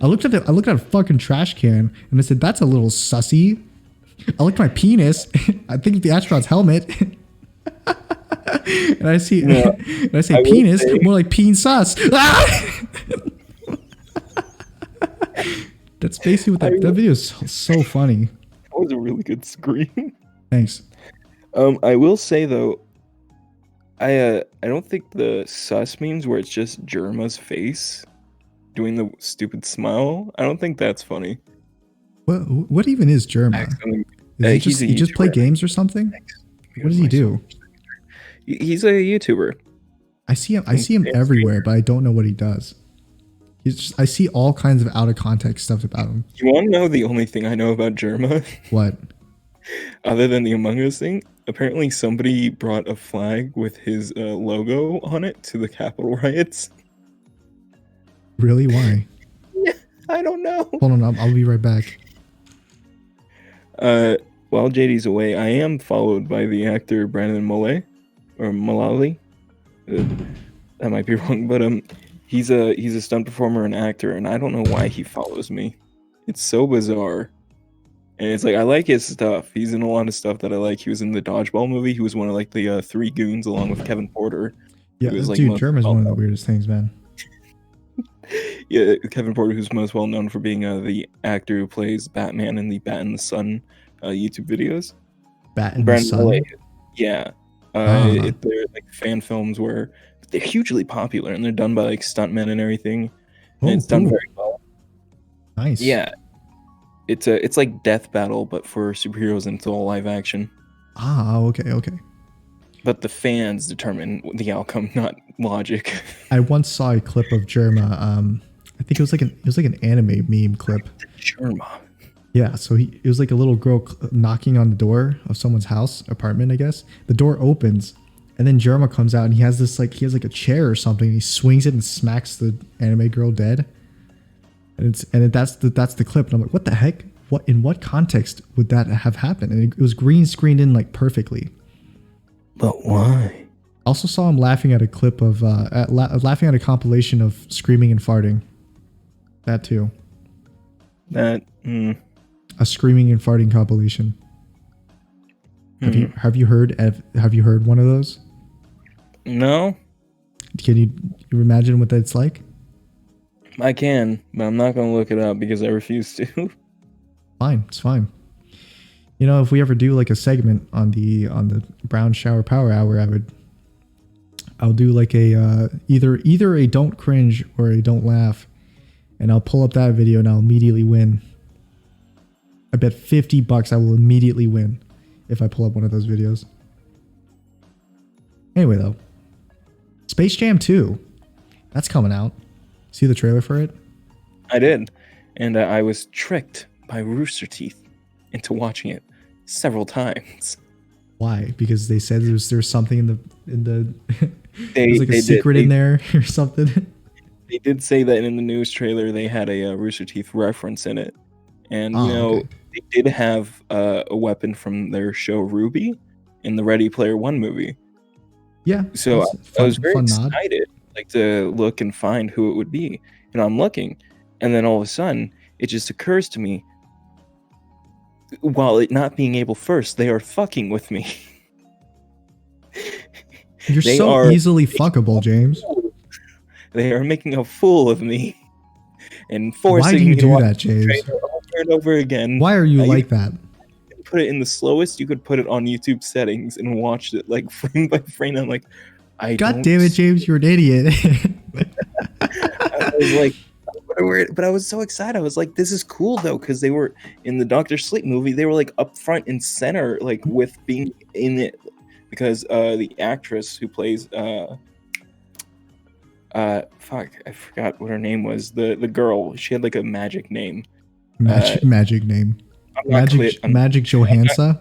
I looked at a fucking trash can and I said, "That's a little sussy." I looked at my penis. I think the astronaut's helmet. And I see, and I say penis, more like peen sus. That's basically what that video is so funny. That was a really good scream. Thanks. I will say though, I don't think the sus memes where it's just Jerma's face doing the stupid smile. I don't think that's funny. What even is Jerma? Is he just play games or something? What does he do? He's a YouTuber. I see him everywhere, but I don't know what he does. I see all kinds of out of context stuff about him. You want to know the only thing I know about Jerma? What? Other than the Among Us thing, apparently somebody brought a flag with his logo on it to the Capitol riots. Really? Why? I don't know. Hold on, I'll be right back. While JD's away, I am followed by the actor Brandon Mulay, or Mullally. That might be wrong, but he's a stunt performer and actor, and I don't know why he follows me. It's so bizarre. And it's like, I like his stuff. He's in a lot of stuff that I like. He was in the Dodgeball movie. He was one of like the three goons along with Kevin Porter. Yeah, dude, Jerma's one of the weirdest things, man. Yeah, Kevin Porter, who's most well known for being the actor who plays Batman in the Bat in the Sun YouTube videos. Bat in the Sun? Yeah. They're like fan films where they're hugely popular and they're done by like stuntmen and everything. And it's done very well. Nice. Yeah. It's like Death Battle, but for superheroes and it's all live action. Okay. But the fans determine the outcome, not logic. I once saw a clip of Jerma. I think it was like an anime meme clip. Jerma. Yeah, so it was like a little girl knocking on the door of someone's apartment, I guess. The door opens, and then Jerma comes out, and he has a chair or something. And he swings it and smacks the anime girl dead. And that's the clip. And I'm like, what the heck? In what context would that have happened? And it was green screened in like perfectly. But why? I also saw him laughing at a clip of laughing at a compilation of screaming and farting. That too. A screaming and farting compilation. Have you heard one of those? No. Can you imagine what that's like? I can, but I'm not gonna look it up because I refuse to. Fine, it's fine. You know, if we ever do like a segment on the Brown Shower Power Hour, I'll do like a either a don't cringe or a don't laugh, and I'll pull up that video and I'll immediately win. I bet $50 I will immediately win if I pull up one of those videos. Anyway, though, Space Jam 2, that's coming out. See the trailer for it? I did, and I was tricked by Rooster Teeth into watching it several times. Why? Because they said there's something in the there's like a secret in there or something. They did say that in the news trailer they had a Rooster Teeth reference in it, and okay. They did have a weapon from their show Ruby in the Ready Player One movie. Yeah. So I was very excited, like to look and find who it would be. And I'm looking, and then all of a sudden, it just occurs to me, while it not being able first, they are fucking with me. You're so easily fuckable, James. They are making a fool of me and forcing me to watch that, James? Over and over again. Why are you like that? Put it in the slowest. You could put it on YouTube settings and watch it like frame by frame. I'm like, God damn it, James, you're an idiot. I was like, but I was so excited. I was like, this is cool though, because they were in the Dr. Sleep movie. They were like up front and center, like with being in it, because the actress who plays Fuck, I forgot what her name was. The girl, she had like a magic name. Magic name. I'm not Magic Johansa.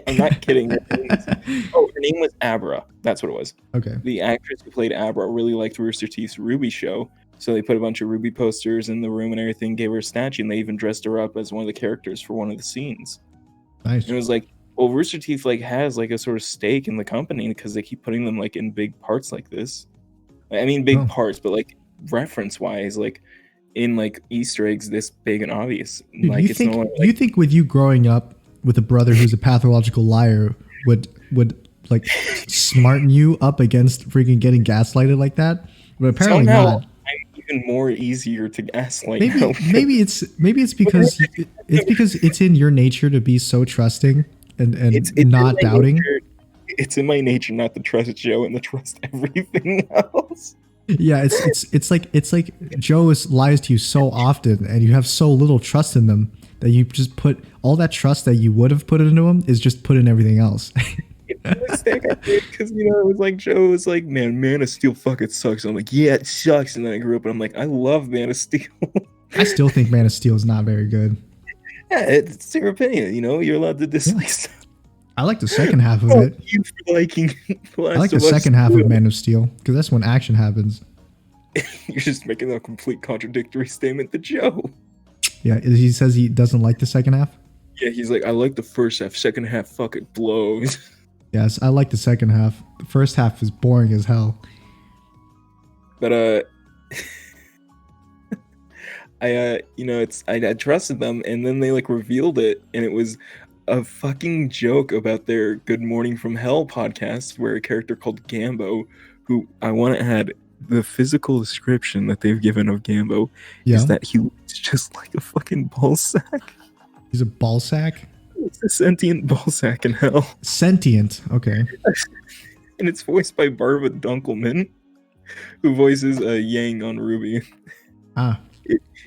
I'm not kidding. Her name was Abra. That's what it was. Okay. The actress who played Abra really liked Rooster Teeth's Ruby show, so they put a bunch of Ruby posters in the room and everything, gave her a statue, and they even dressed her up as one of the characters for one of the scenes. Nice. And it was like, well, Rooster Teeth like has like a sort of stake in the company because they keep putting them like in big parts like this. I mean, big parts, but like reference wise, like in like Easter eggs this big and obvious. Dude, like, it's no longer, like, you think with you growing up with a brother who's a pathological liar would like smarten you up against freaking getting gaslighted like that? But apparently not. I'm even more easier to gaslight. Maybe it's because it's in your nature to be so trusting and it's not doubting. Nature. It's in my nature not to trust Joe and to trust everything else. Yeah, it's like Joe lies to you so often, and you have so little trust in them that you just put all that trust that you would have put into him is just put in everything else. It's a mistake I did because it was like Joe was like, Man of Steel fucking sucks. I'm like, yeah, it sucks. And then I grew up and I'm like, I love Man of Steel. I still think Man of Steel is not very good. Yeah, it's your opinion. You're allowed to dislike stuff. I like the second half of it. You for liking I like the second half of Man of Steel because that's when action happens. You're just making a complete contradictory statement to Joe. Yeah, he says he doesn't like the second half. Yeah, he's like, I like the first half. Second half fucking blows. Yes, I like the second half. The first half is boring as hell. But I trusted them, and then they like revealed it, and it was a fucking joke about their Good Morning from Hell podcast, where a character called Gambo, who I want to add, the physical description that they've given of Gambo is that he looks just like a fucking ball sack. He's a ball sack? It's a sentient ball sack in hell. Sentient, okay. And it's voiced by Barbara Dunkelman, who voices Yang on Ruby. Ah.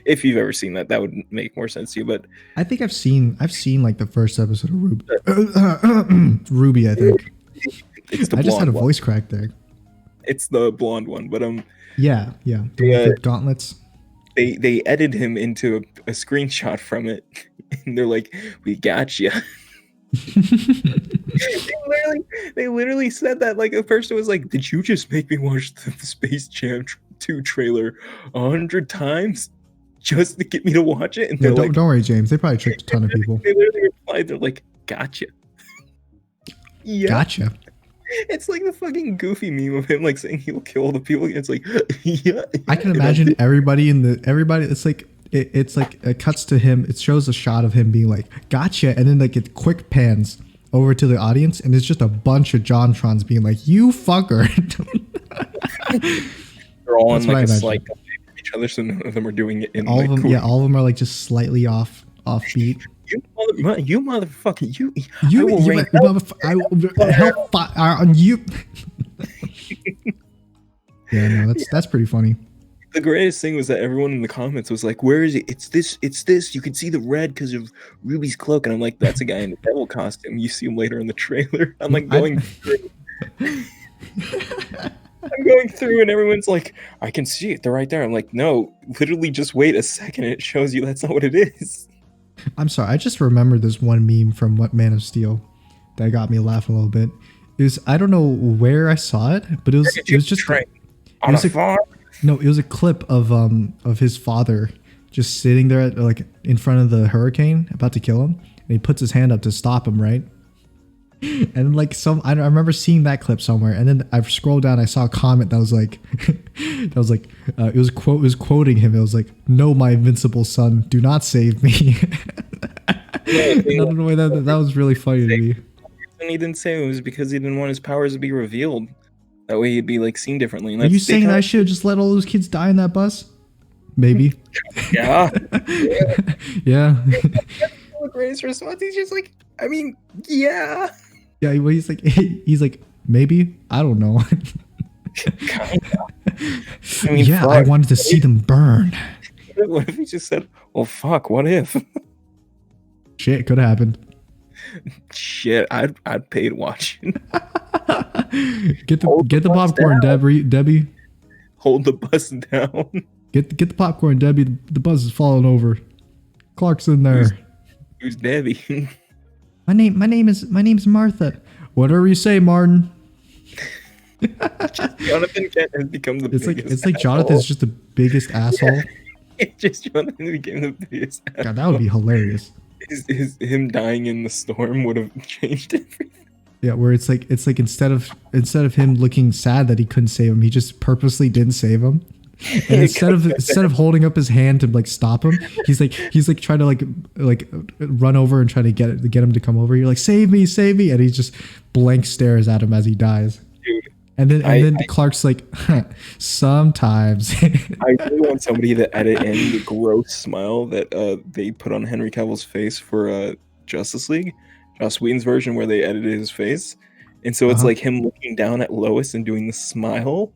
If you've ever seen that, that would make more sense to you. But I think I've seen like the first episode of Ruby. Ruby, I think. It's the I just had a one. voice crack there. It's the blonde one, but yeah, the gauntlets. They edited him into a screenshot from it, and they're like, "We got you." They literally said that. Like, a person was like, "Did you just make me watch the Space Jam 2 trailer 100 times just to get me to watch it?" And yeah, don't worry, James. They probably tricked a ton of people. They literally replied, "They're like, gotcha." Yeah. Gotcha. It's like the fucking Goofy meme of him like saying he'll kill all the people. It's like, yeah. I can imagine everybody. It's like it cuts to him. It shows a shot of him being like, "Gotcha," and then like it quick pans over to the audience, and it's just a bunch of Jontrons being like, "You fucker." They're all on like a slight from each other, so none of them are doing it in all like, of them. cool. Yeah, all of them are like just slightly off beat. You motherfucker! You hellfire on you. Yeah, no, that's pretty funny. The greatest thing was that everyone in the comments was like, "Where is it? It's this. You can see the red because of Ruby's cloak." And I'm like, "That's a guy in a devil costume. You see him later in the trailer." I'm like going through. I'm going through, and everyone's like, "I can see it. They're right there." I'm like, "No, literally, just wait a second. It shows you that's not what it is." I'm sorry. I just remembered this one meme from Man of Steel that got me laughing a little bit. I don't know where I saw it, but it was just it was a clip of his father just sitting there like in front of the hurricane about to kill him, and he puts his hand up to stop him, right? And like I remember seeing that clip somewhere, and then I scrolled down. I saw a comment that was like, it was quoting him. It was like, "No, my invincible son, do not save me." I don't know why that was really funny to me. And he didn't say it was because he didn't want his powers to be revealed. That way he'd be like seen differently. And are you saying that I should have just let all those kids die in that bus? Maybe. Yeah. Yeah. The greatest response. He's just like, I mean, yeah. Yeah, well, he's like, maybe, I don't know. I mean, yeah, I wanted to see them burn. What if he just said, "Well, fuck, what if?" Shit, could have happened. Shit, I'd pay to watch it. Get the popcorn, Debbie. hold the bus down. Get the popcorn, Debbie. The bus is falling over. Clark's in there. Who's Debbie? My name's Martha. Whatever you say, Martin. Jonathan Kent has become the biggest It's like Jonathan's just the biggest asshole. Yeah. Just Jonathan became the biggest asshole. God, that would be hilarious. Him dying in the storm would have changed everything. Yeah, where it's like instead of him looking sad that he couldn't save him, he just purposely didn't save him. And instead of holding up his hand to like stop him, he's like trying to like run over and try to get him to come over. You're like, save me, and he just blank stares at him as he dies. Dude, and then Clark's like, sometimes. I really want somebody to edit in the gross smile that they put on Henry Cavill's face for Justice League, Joss Whedon's version, where they edited his face, and so it's like him looking down at Lois and doing the smile,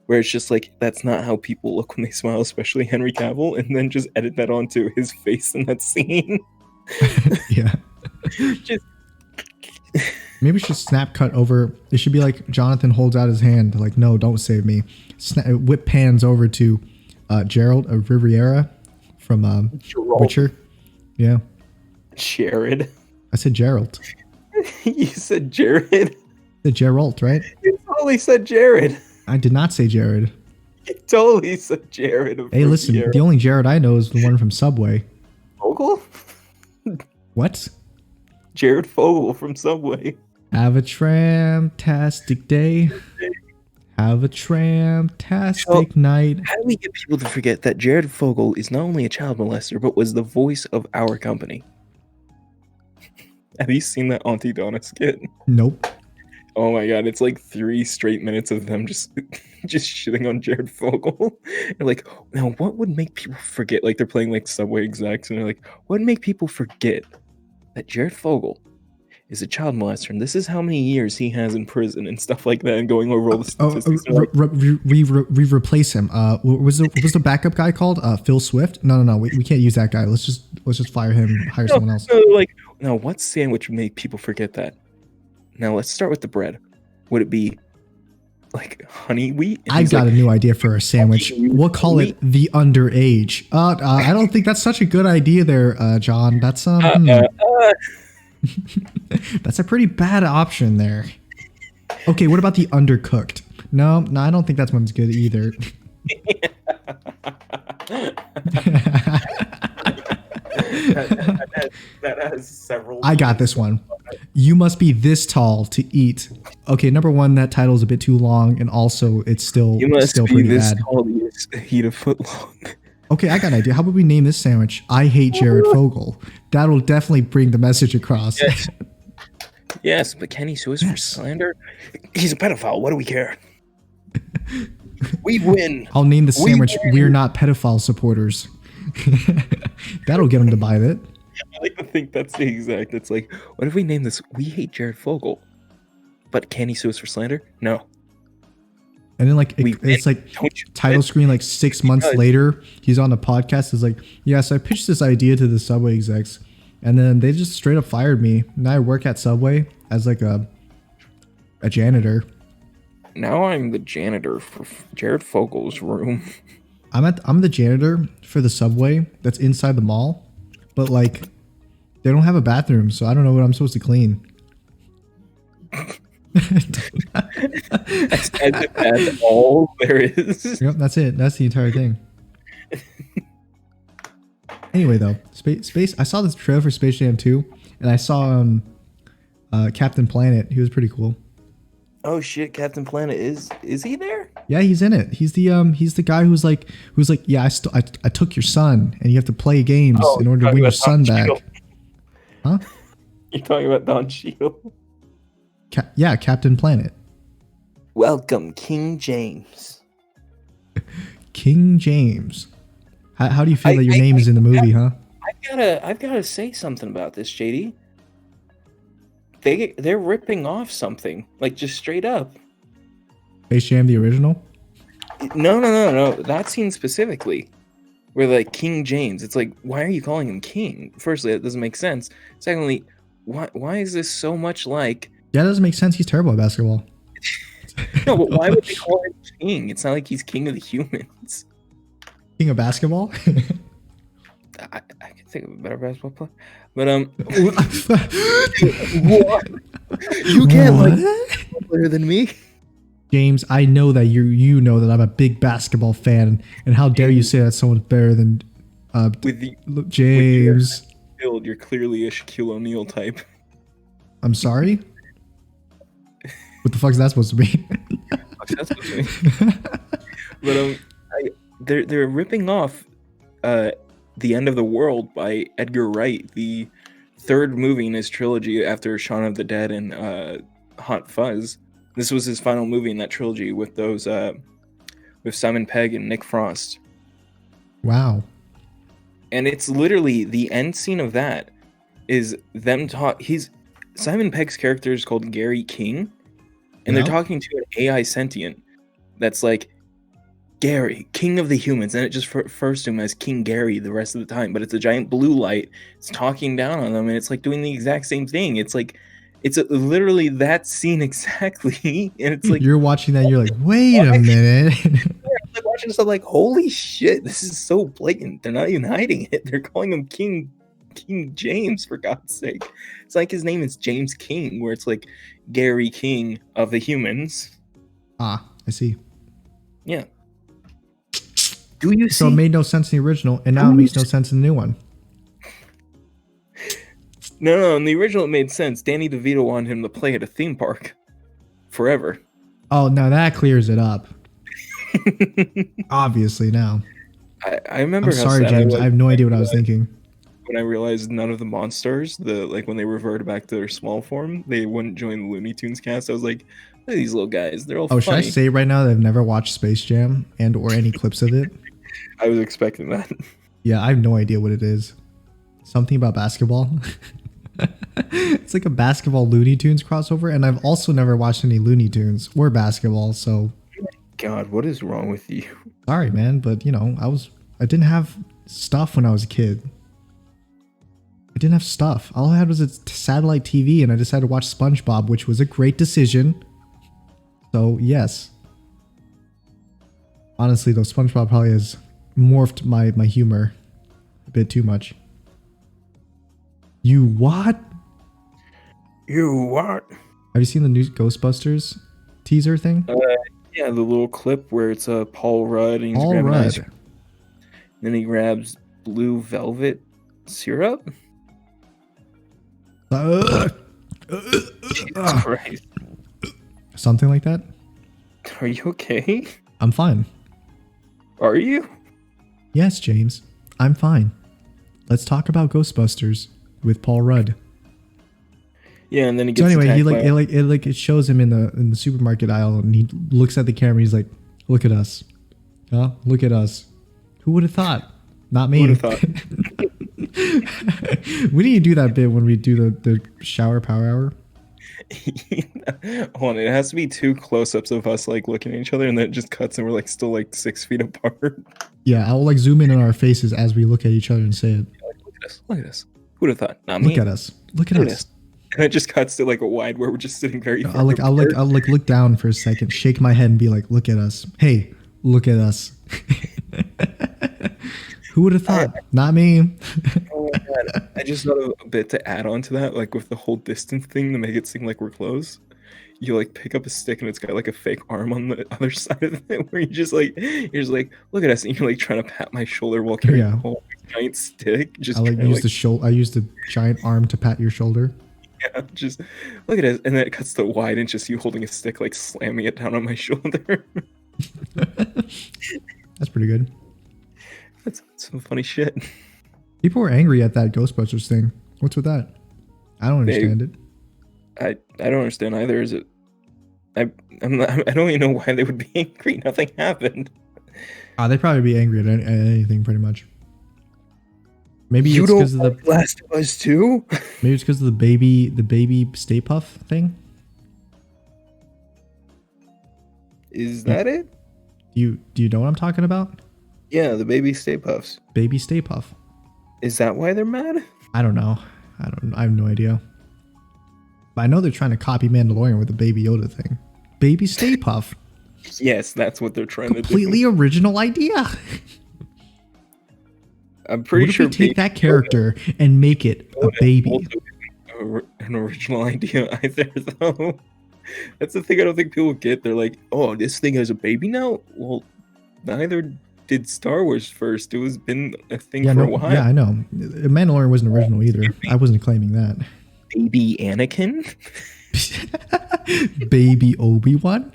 where it's just like, that's not how people look when they smile, especially Henry Cavill, and then just edit that onto his face in that scene. Yeah. Just maybe we should snap cut over. It should be like Jonathan holds out his hand, like, no, don't save me. Whip pans over to Gerald of Riviera from Witcher. Yeah. Jared. I said Gerald. You said Jared? The Gerald, right? You totally said Jared. I did not say Jared. You totally said Jared. Hey, listen, the only Jared I know is the one from Subway. Fogel? What? Jared Fogle from Subway. Have a tram-tastic day. Have a tram-tastic night. How do we get people to forget that Jared Fogle is not only a child molester, but was the voice of our company? Have you seen that Auntie Donna skit? Nope. Oh my god, it's like 3 straight minutes of them just shitting on Jared Fogle. They're like, now what would make people forget? Like, they're playing like Subway execs, and they're like, what would make people forget that Jared Fogle is a child molester, and this is how many years he has in prison and stuff like that, and going over all the statistics. We replace him. What was the backup guy called? Phil Swift? No. We can't use that guy. Let's just fire him. Hire someone else. Like, now what sandwich would make people forget that? Now let's start with the bread. Would it be like honey wheat? I got a new idea for a sandwich. We'll call it the underage. I don't think that's such a good idea there, John. That's that's a pretty bad option there. Okay, what about the undercooked? No, I don't think that one's good either. that has several. I got this one. You must be this tall to eat. Okay, number one, that title's a bit too long, and also it's still you must still be pretty this bad. tall to eat a foot long. Okay, I got an idea. How about we name this sandwich I Hate Jared Fogle? That'll definitely bring the message across. Yes, yes, but can he sue us for slander? He's a pedophile. What do we care? We win. I'll name the sandwich We're Not Pedophile Supporters. That'll get him to buy it. I like to think that's the exact. It's like, what if we name this We Hate Jared Fogle? But can he sue us for slander? No. And then it's like title screen like 6 months later, he's on the podcast. It's like, yes, I pitched this idea to the Subway execs, and then they just straight up fired me. Now I work at Subway as like a janitor. Now I'm the janitor for Jared Fogle's room. I'm the janitor for the Subway that's inside the mall, but like they don't have a bathroom, so I don't know what I'm supposed to clean. That's all there is. Yep, that's it. That's the entire thing. Anyway, though, space. I saw this trailer for Space Jam 2, and I saw Captain Planet. He was pretty cool. Oh shit, Captain Planet is he there? Yeah, he's in it. He's the guy who's like, yeah, I took your son, and you have to play games in order to win your son back. Huh? You're talking about Don Cheadle? Yeah, Captain Planet. Welcome, King James. King James. How do you feel that your name is in the movie, huh? I've gotta say something about this, JD. They're ripping off something, like just straight up. Space Jam the original? No. That scene specifically, where like King James. It's like, why are you calling him King? Firstly, that doesn't make sense. Secondly, why is this so much like? Yeah, that doesn't make sense. He's terrible at basketball. No, but why would they call him king? It's not like he's king of the humans. King of basketball? I can think of a better basketball player. But what? You can't like better than me. James, I know that you know that I'm a big basketball fan, and how dare you say that someone's better than James? With build, you're clearly a Shaquille O'Neal type. I'm sorry. What the fuck is that supposed to mean? That's supposed to mean. But they're ripping off The End of the World by Edgar Wright, the third movie in his trilogy after Shaun of the Dead and Hot Fuzz. This was his final movie in that trilogy with those with Simon Pegg and Nick Frost. Wow. And it's literally the end scene of that is them Simon Pegg's character is called Gary King, and they're talking to an AI sentient that's like, Gary, king of the humans, and it just refers to him as King Gary the rest of the time, but it's a giant blue light. It's talking down on them, and it's like doing the exact same thing. It's like, literally that scene exactly, and it's like you're watching that, and you're like, wait a minute. Like watching stuff like, holy shit, this is so blatant. They're not even hiding it. They're calling him King James, for God's sake. It's like his name is James King, where it's like Gary King of the humans. Ah, I see. Yeah. Do you see? So it made no sense in the original, and now it makes no sense in the new one. No, in the original it made sense. Danny DeVito wanted him to play at a theme park forever. Oh, now that clears it up. Obviously now. I remember. I'm sorry, James. I have no idea what I was thinking. When I realized none of the monsters, when they reverted back to their small form, they wouldn't join the Looney Tunes cast. I was like, look at these little guys. They're all funny. Should I say right now that I've never watched Space Jam and or any clips of it? I was expecting that. Yeah, I have no idea what it is. Something about basketball. It's like a basketball Looney Tunes crossover, and I've also never watched any Looney Tunes or basketball, so... God, what is wrong with you? Sorry, man, but, you know, I didn't have stuff when I was a kid. I didn't have stuff. All I had was a satellite TV, and I decided to watch SpongeBob, which was a great decision. So, yes. Honestly, though, SpongeBob probably has morphed my humor a bit too much. You what? You what? Have you seen the new Ghostbusters teaser thing? Yeah, the little clip where it's Paul Rudd and he's Paul grabbing Rudd. ice cream. Then he grabs blue velvet syrup. Jesus Christ. Something like that? Are you okay? I'm fine. Are you? Yes, James. I'm fine. Let's talk about Ghostbusters with Paul Rudd. Yeah, and then he gets. So anyway, it shows him in the supermarket aisle, and he looks at the camera. He's like, "Look at us, huh? Look at us. Who would have thought? Not me." Who would have thought? We need to do that bit when we do the shower power hour. Hold on, it has to be 2 close-ups of us like looking at each other, and then it just cuts, and we're like still like 6 feet apart. Yeah, I'll like zoom in on our faces as we look at each other and say it. Look at us! Look at us! Who'd have thought? Not me. Look at us! Look at us! And it just cuts to like a wide where we're just sitting very far I'll look down for a second, shake my head, and be like, "Look at us! Hey, look at us!" Who would have thought? Not me. Oh my God. I just thought of a bit to add on to that, like with the whole distance thing to make it seem like we're close. You like pick up a stick and it's got like a fake arm on the other side of it, where you're just like, look at us, and you're like trying to pat my shoulder while carrying a whole giant stick. Just I use the giant arm to pat your shoulder. Yeah, just look at it, and then it cuts to wide and just you holding a stick, like slamming it down on my shoulder. That's pretty good. That's some funny shit. People were angry at that Ghostbusters thing. What's with that? I don't understand it. I don't understand either. Is it? I don't even know why they would be angry. Nothing happened. They'd probably be angry at anything, pretty much. Maybe you it's because of the Last of Us 2. Maybe it's because of the baby Stay Puff thing. Is that it? Do you know what I'm talking about? Yeah, the baby Stay Puffs. Baby Stay Puff. Is that why they're mad? I don't know. I have no idea. But I know they're trying to copy Mandalorian with the Baby Yoda thing. Baby Stay Puff. Yes, that's what they're trying to do. Completely original idea. I'm pretty sure we take that character and make it a baby? Also an original idea either, though. That's the thing I don't think people get. They're like, oh, this thing has a baby now? Well, neither did Star Wars first. It was been a thing for a while. Yeah, I know. Mandalorian wasn't original either. I wasn't claiming that. Baby Anakin? Baby Obi-Wan?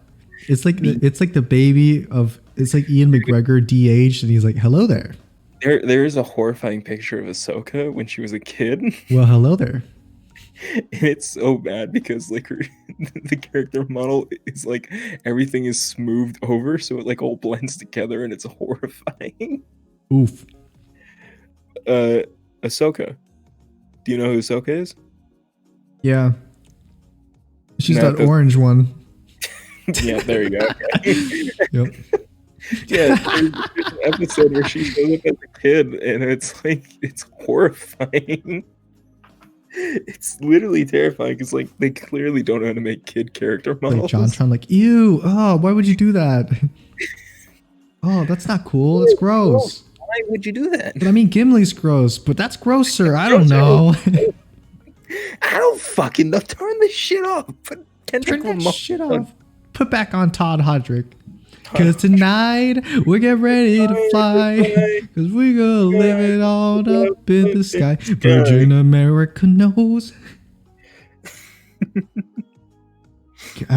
It's like the baby of, it's like Ian McGregor de-aged and he's like, hello there. There is a horrifying picture of Ahsoka when she was a kid. Well, hello there. And it's so bad because like the character model is like everything is smoothed over, so it like all blends together and it's horrifying. Oof. Ahsoka. Do you know who Ahsoka is? Yeah. She's that orange one. Yeah, there you go. Okay. Yep. Yeah, there's an episode where she shows up as a kid, and it's like, it's horrifying. It's literally terrifying because like they clearly don't know how to make kid character models. Like JonTron, like, ew, oh, why would you do that? Oh, that's not cool. That's gross. Why would you do that? But I mean, Gimli's gross, but that's grosser. I don't know. I don't fucking know. Turn this shit off. Turn that shit off. Put back on Todd Hodrick. Cause tonight we get ready to fly. Cause we gonna live it all up in the sky. Virgin America knows. Should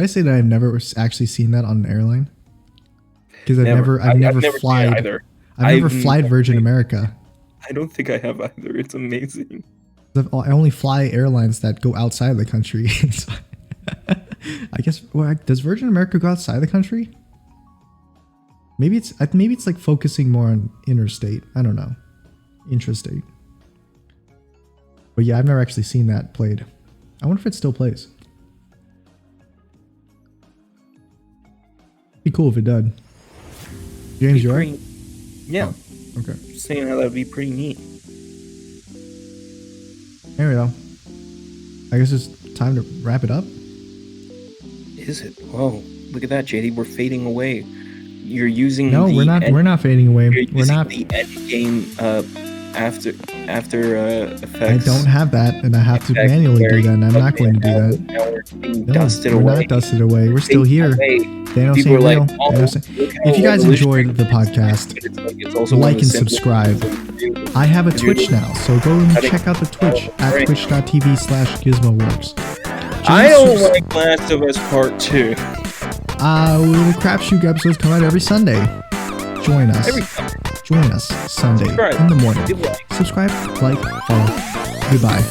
I say that I've never actually seen that on an airline? Because I've never flied Virgin America. I don't think I have either. It's amazing. I only fly airlines that go outside of the country. So I guess, well, does Virgin America go outside the country? Maybe it's like focusing more on interstate. I don't know, intrastate. But yeah, I've never actually seen that played. I wonder if it still plays. Be cool if it did. James, you alright? Yeah. Oh, okay. Just saying how that would be pretty neat. There we go. I guess it's time to wrap it up. Is it? Whoa! Look at that, JD. We're fading away. You're using we're not fading away. We're not the end game after effects. I don't have that, and I have to manually do that, and I'm not going to do that. Now we're being dusted away. We're not dusted away. We're still here. They don't say real. If you guys enjoyed the podcast, like and subscribe. I have a Twitch now, so go and check out the Twitch at twitch.tv/GizmoWorks. I don't like Last of Us Part 2. The Crapshoot episodes come out every Sunday. Join us. Join us Sunday in the morning. Subscribe, like, follow. Goodbye.